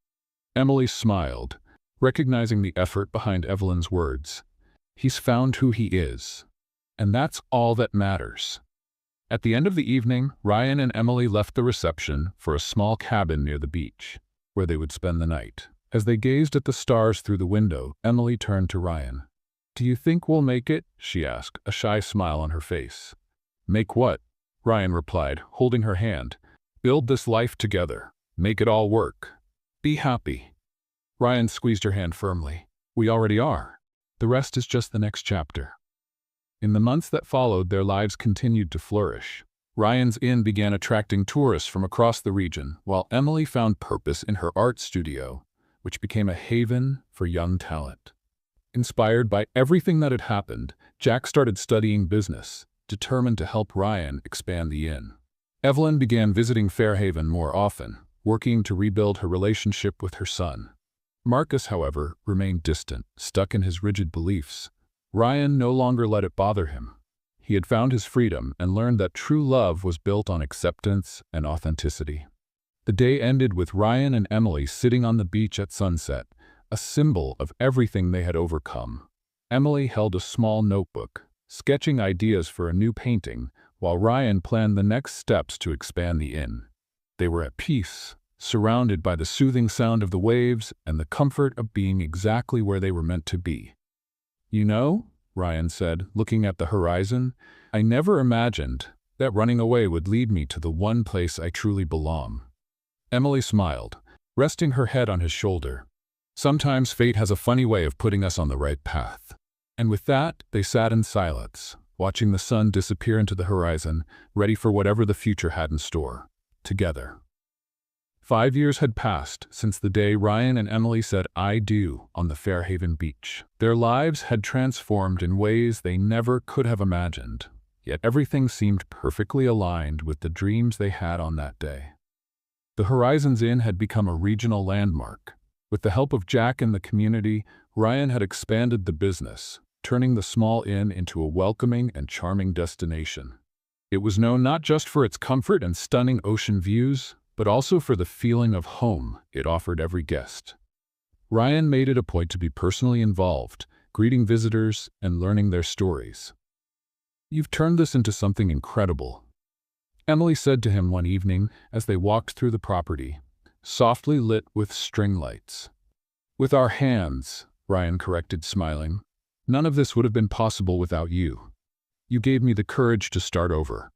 Emily smiled, recognizing the effort behind Evelyn's words. "He's found who he is, and that's all that matters." At the end of the evening, Ryan and Emily left the reception for a small cabin near the beach, where they would spend the night. As they gazed at the stars through the window, Emily turned to Ryan. "Do you think we'll make it?" she asked, a shy smile on her face. "Make what?" Ryan replied, holding her hand. "Build this life together. Make it all work. Be happy." Ryan squeezed her hand firmly. "We already are. The rest is just the next chapter." In the months that followed, their lives continued to flourish. Ryan's Inn began attracting tourists from across the region, while Emily found purpose in her art studio, which became a haven for young talent. Inspired by everything that had happened, Jack started studying business, determined to help Ryan expand the inn. Evelyn began visiting Fairhaven more often, working to rebuild her relationship with her son. Marcus, however, remained distant, stuck in his rigid beliefs. Ryan no longer let it bother him. He had found his freedom and learned that true love was built on acceptance and authenticity. The day ended with Ryan and Emily sitting on the beach at sunset, a symbol of everything they had overcome. Emily held a small notebook, sketching ideas for a new painting, while Ryan planned the next steps to expand the inn. They were at peace, surrounded by the soothing sound of the waves and the comfort of being exactly where they were meant to be. "You know," Ryan said, looking at the horizon, "I never imagined that running away would lead me to the one place I truly belong." Emily smiled, resting her head on his shoulder. "Sometimes fate has a funny way of putting us on the right path." And with that, they sat in silence, watching the sun disappear into the horizon, ready for whatever the future had in store, together. 5 years had passed since the day Ryan and Emily said "I do" on the Fairhaven beach. Their lives had transformed in ways they never could have imagined. yet everything seemed perfectly aligned with the dreams they had on that day. The Horizons Inn had become a regional landmark. With the help of Jack and the community, Ryan had expanded the business, turning the small inn into a welcoming and charming destination. It was known not just for its comfort and stunning ocean views, but also for the feeling of home it offered every guest. Ryan made it a point to be personally involved, greeting visitors and learning their stories. "You've turned this into something incredible," Emily said to him one evening as they walked through the property, softly lit with string lights. "With our hands," Ryan corrected, smiling. "None of this would have been possible without you. You gave me the courage to start over."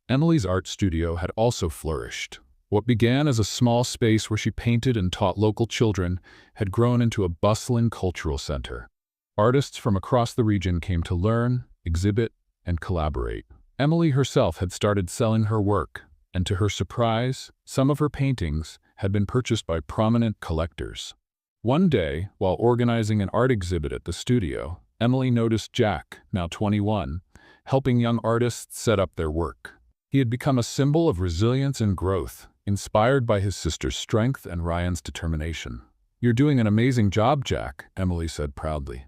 Emily's art studio had also flourished. What began as a small space where she painted and taught local children had grown into a bustling cultural center. Artists from across the region came to learn, exhibit, and collaborate. Emily herself had started selling her work, and to her surprise, some of her paintings had been purchased by prominent collectors. One day, while organizing an art exhibit at the studio, Emily noticed Jack, now 21, helping young artists set up their work. He had become a symbol of resilience and growth, inspired by his sister's strength and Ryan's determination. "You're doing an amazing job, Jack," Emily said proudly.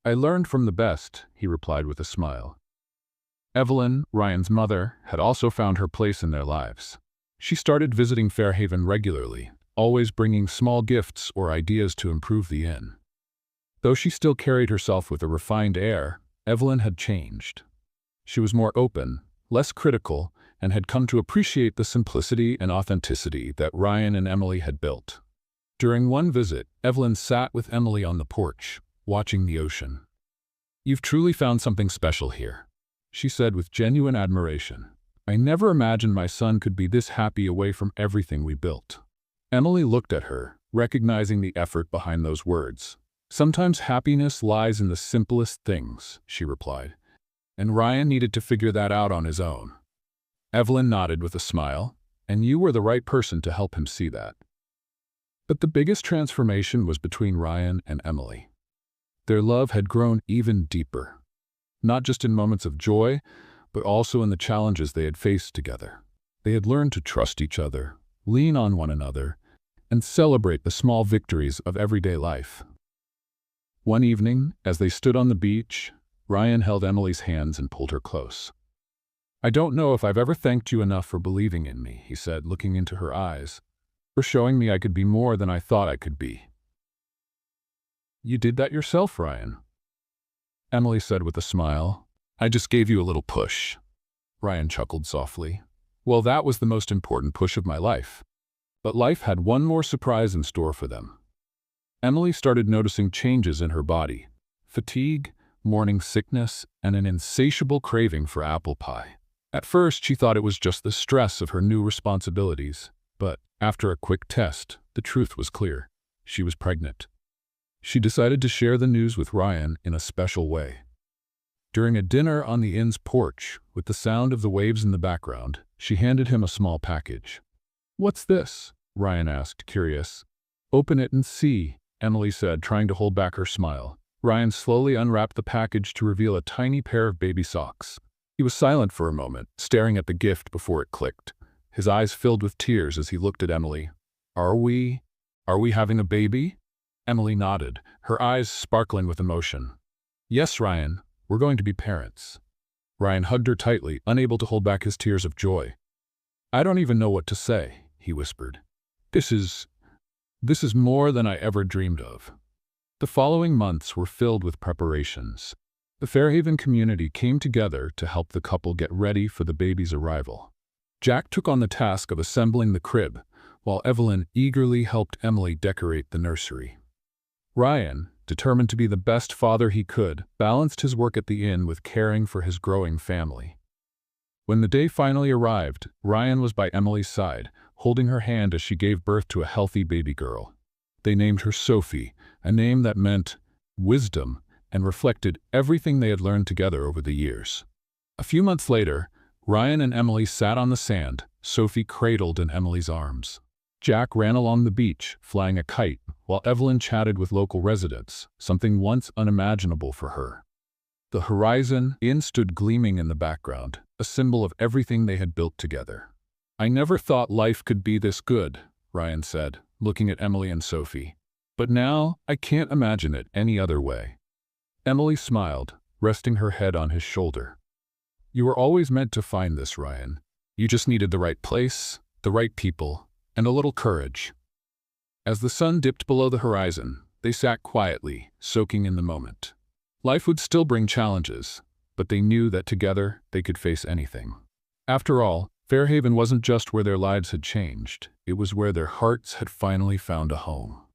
"I learned from the best," he replied with a smile. Evelyn, Ryan's mother, had also found her place in their lives. She started visiting Fairhaven regularly, always bringing small gifts or ideas to improve the inn. Though she still carried herself with a refined air, Evelyn had changed. She was more open, less critical, and had come to appreciate the simplicity and authenticity that Ryan and Emily had built. During one visit, Evelyn sat with Emily on the porch, watching the ocean. "You've truly found something special here," she said with genuine admiration. "I never imagined my son could be this happy away from everything we built." Emily looked at her, recognizing the effort behind those words. "Sometimes happiness lies in the simplest things," she replied, "and Ryan needed to figure that out on his own." Evelyn nodded with a smile, "And you were the right person to help him see that." But the biggest transformation was between Ryan and Emily. Their love had grown even deeper, not just in moments of joy, but also in the challenges they had faced together. They had learned to trust each other, lean on one another, and celebrate the small victories of everyday life. One evening, as they stood on the beach, Ryan held Emily's hands and pulled her close. "I don't know if I've ever thanked you enough for believing in me," he said, looking into her eyes, "for showing me I could be more than I thought I could be." "You did that yourself, Ryan," Emily said with a smile. "I just gave you a little push." Ryan chuckled softly. "Well, that was the most important push of my life." But life had one more surprise in store for them. Emily started noticing changes in her body: fatigue, morning sickness, and an insatiable craving for apple pie. At first, she thought it was just the stress of her new responsibilities, but after a quick test, the truth was clear. She was pregnant. She decided to share the news with Ryan in a special way. During a dinner on the inn's porch, with the sound of the waves in the background, she handed him a small package. "What's this?" Ryan asked, curious. "Open it and see," Emily said, trying to hold back her smile. Ryan slowly unwrapped the package to reveal a tiny pair of baby socks. He was silent for a moment, staring at the gift before it clicked. His eyes filled with tears as he looked at Emily. Are we having a baby?" Emily nodded, her eyes sparkling with emotion. "Yes, Ryan, we're going to be parents." Ryan hugged her tightly, unable to hold back his tears of joy. "I don't even know what to say," he whispered. This is more than I ever dreamed of." The following months were filled with preparations. The Fairhaven community came together to help the couple get ready for the baby's arrival. Jack took on the task of assembling the crib, while Evelyn eagerly helped Emily decorate the nursery. Ryan, determined to be the best father he could, balanced his work at the inn with caring for his growing family. When the day finally arrived, Ryan was by Emily's side, holding her hand as she gave birth to a healthy baby girl. They named her Sophie, a name that meant wisdom and reflected everything they had learned together over the years. A few months later, Ryan and Emily sat on the sand, Sophie cradled in Emily's arms. Jack ran along the beach, flying a kite, while Evelyn chatted with local residents, something once unimaginable for her. The Horizon Inn stood gleaming in the background, a symbol of everything they had built together. "I never thought life could be this good," Ryan said, looking at Emily and Sophie. "But now I can't imagine it any other way." Emily smiled, resting her head on his shoulder. "You were always meant to find this, Ryan. You just needed the right place, the right people, and a little courage." As the sun dipped below the horizon, they sat quietly, soaking in the moment. Life would still bring challenges, but they knew that together they could face anything. After all, Fairhaven wasn't just where their lives had changed, it was where their hearts had finally found a home.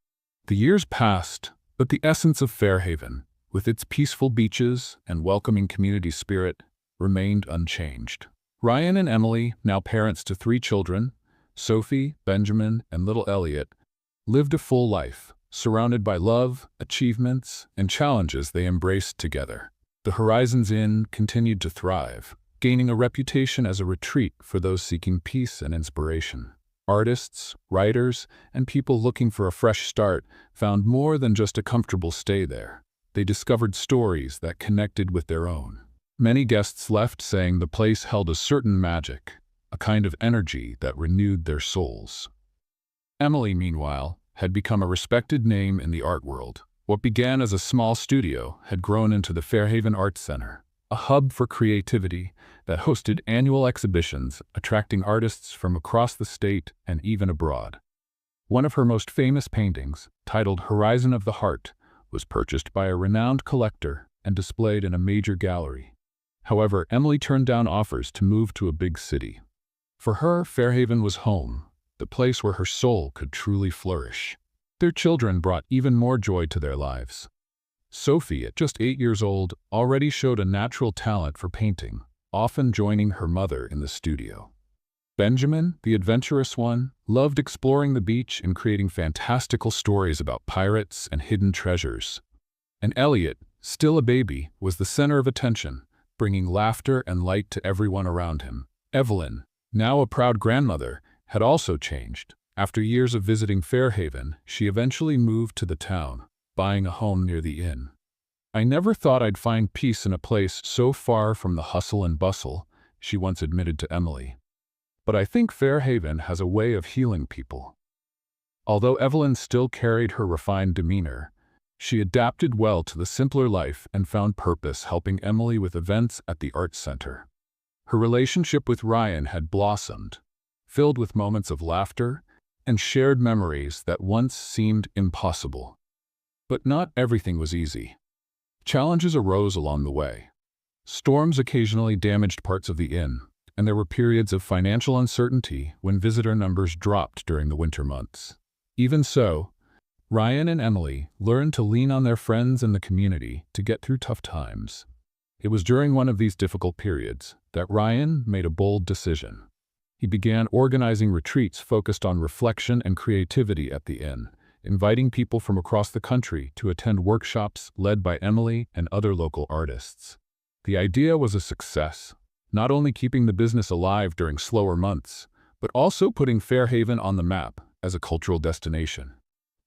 The years passed, but the essence of Fairhaven, with its peaceful beaches and welcoming community spirit, remained unchanged. Ryan and Emily, now parents to 3 children, Sophie, Benjamin, and little Elliot, lived a full life, surrounded by love, achievements, and challenges they embraced together. The Horizons Inn continued to thrive, gaining a reputation as a retreat for those seeking peace and inspiration. Artists, writers, and people looking for a fresh start found more than just a comfortable stay there. They discovered stories that connected with their own. Many guests left saying the place held a certain magic, a kind of energy that renewed their souls. Emily, meanwhile, had become a respected name in the art world. What began as a small studio had grown into the Fairhaven Arts Center, a hub for creativity that hosted annual exhibitions attracting artists from across the state and even abroad. One of her most famous paintings, titled Horizon of the Heart, was purchased by a renowned collector and displayed in a major gallery. However, Emily turned down offers to move to a big city. For her, Fairhaven was home, the place where her soul could truly flourish. Their children brought even more joy to their lives. Sophie, at just 8 years old, already showed a natural talent for painting, often joining her mother in the studio. Benjamin, the adventurous one, loved exploring the beach and creating fantastical stories about pirates and hidden treasures. And Elliot, still a baby, was the center of attention, bringing laughter and light to everyone around him. Evelyn, now a proud grandmother, had also changed. After years of visiting Fairhaven, she eventually moved to the town, buying a home near the inn. "I never thought I'd find peace in a place so far from the hustle and bustle," she once admitted to Emily. "But I think Fairhaven has a way of healing people." Although Evelyn still carried her refined demeanor, she adapted well to the simpler life and found purpose helping Emily with events at the Arts Center. Her relationship with Ryan had blossomed, filled with moments of laughter and shared memories that once seemed impossible. But not everything was easy. Challenges arose along the way. Storms occasionally damaged parts of the inn, and there were periods of financial uncertainty when visitor numbers dropped during the winter months. Even so, Ryan and Emily learned to lean on their friends and the community to get through tough times. It was during one of these difficult periods that Ryan made a bold decision. He began organizing retreats focused on reflection and creativity at the inn, inviting people from across the country to attend workshops led by Emily and other local artists. The idea was a success, not only keeping the business alive during slower months, but also putting Fairhaven on the map as a cultural destination.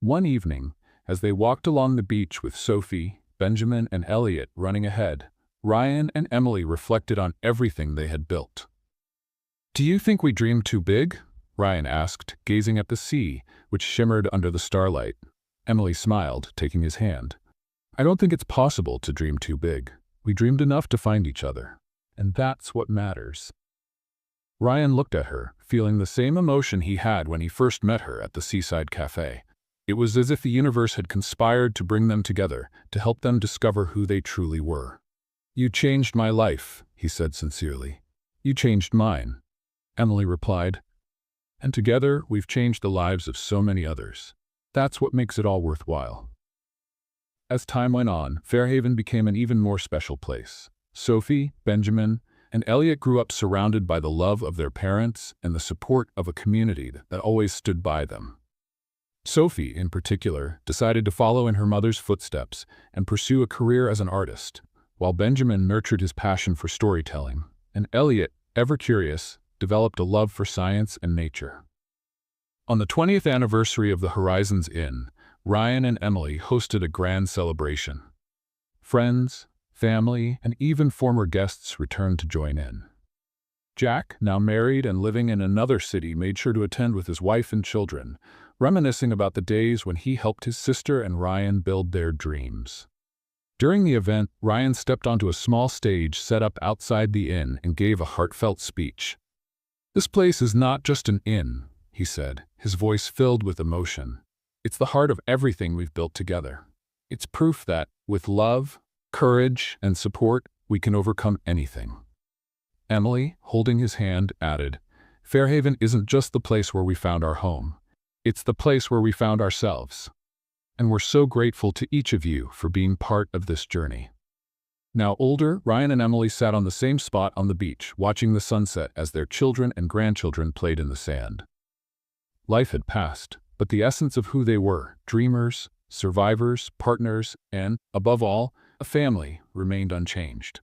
One evening, as they walked along the beach with Sophie, Benjamin, and Elliot running ahead, Ryan and Emily reflected on everything they had built. "Do you think we dreamed too big?" Ryan asked, gazing at the sea, which shimmered under the starlight. Emily smiled, taking his hand. "I don't think it's possible to dream too big. We dreamed enough to find each other. And that's what matters." Ryan looked at her, feeling the same emotion he had when he first met her at the seaside cafe. It was as if the universe had conspired to bring them together, to help them discover who they truly were. "You changed my life," he said sincerely. "You changed mine," Emily replied. "And together, we've changed the lives of so many others. That's what makes it all worthwhile." As time went on, Fairhaven became an even more special place. Sophie, Benjamin, and Elliot grew up surrounded by the love of their parents and the support of a community that always stood by them. Sophie, in particular, decided to follow in her mother's footsteps and pursue a career as an artist, while Benjamin nurtured his passion for storytelling, and Elliot, ever curious, developed a love for science and nature. On the 20th anniversary of the Horizons Inn, Ryan and Emily hosted a grand celebration. Friends, family, and even former guests returned to join in. Jack, now married and living in another city, made sure to attend with his wife and children, reminiscing about the days when he helped his sister and Ryan build their dreams. During the event, Ryan stepped onto a small stage set up outside the inn and gave a heartfelt speech. "This place is not just an inn," he said, his voice filled with emotion. "It's the heart of everything we've built together. It's proof that, with love, courage, and support, we can overcome anything." Emily, holding his hand, added, "Fairhaven isn't just the place where we found our home. It's the place where we found ourselves. And we're so grateful to each of you for being part of this journey." Now older, Ryan and Emily sat on the same spot on the beach, watching the sunset as their children and grandchildren played in the sand. Life had passed, but the essence of who they were, dreamers, survivors, partners, and, above all, a family, remained unchanged.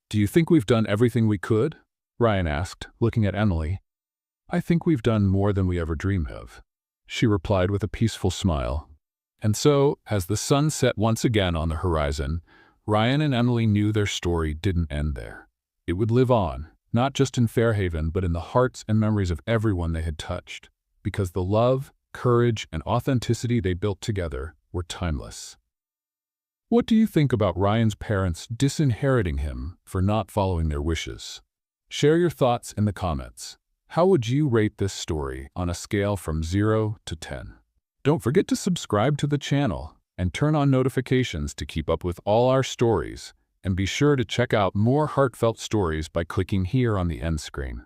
"Do you think we've done everything we could?" Ryan asked, looking at Emily. "I think we've done more than we ever dreamed of," she replied with a peaceful smile. And so, as the sun set once again on the horizon, Ryan and Emily knew their story didn't end there. It would live on, not just in Fairhaven, but in the hearts and memories of everyone they had touched, because the love, courage, and authenticity they built together were timeless. What do you think about Ryan's parents disinheriting him for not following their wishes? Share your thoughts in the comments. How would you rate this story on a scale from 0 to 10? Don't forget to subscribe to the channel and turn on notifications to keep up with all our stories, and be sure to check out more heartfelt stories by clicking here on the end screen.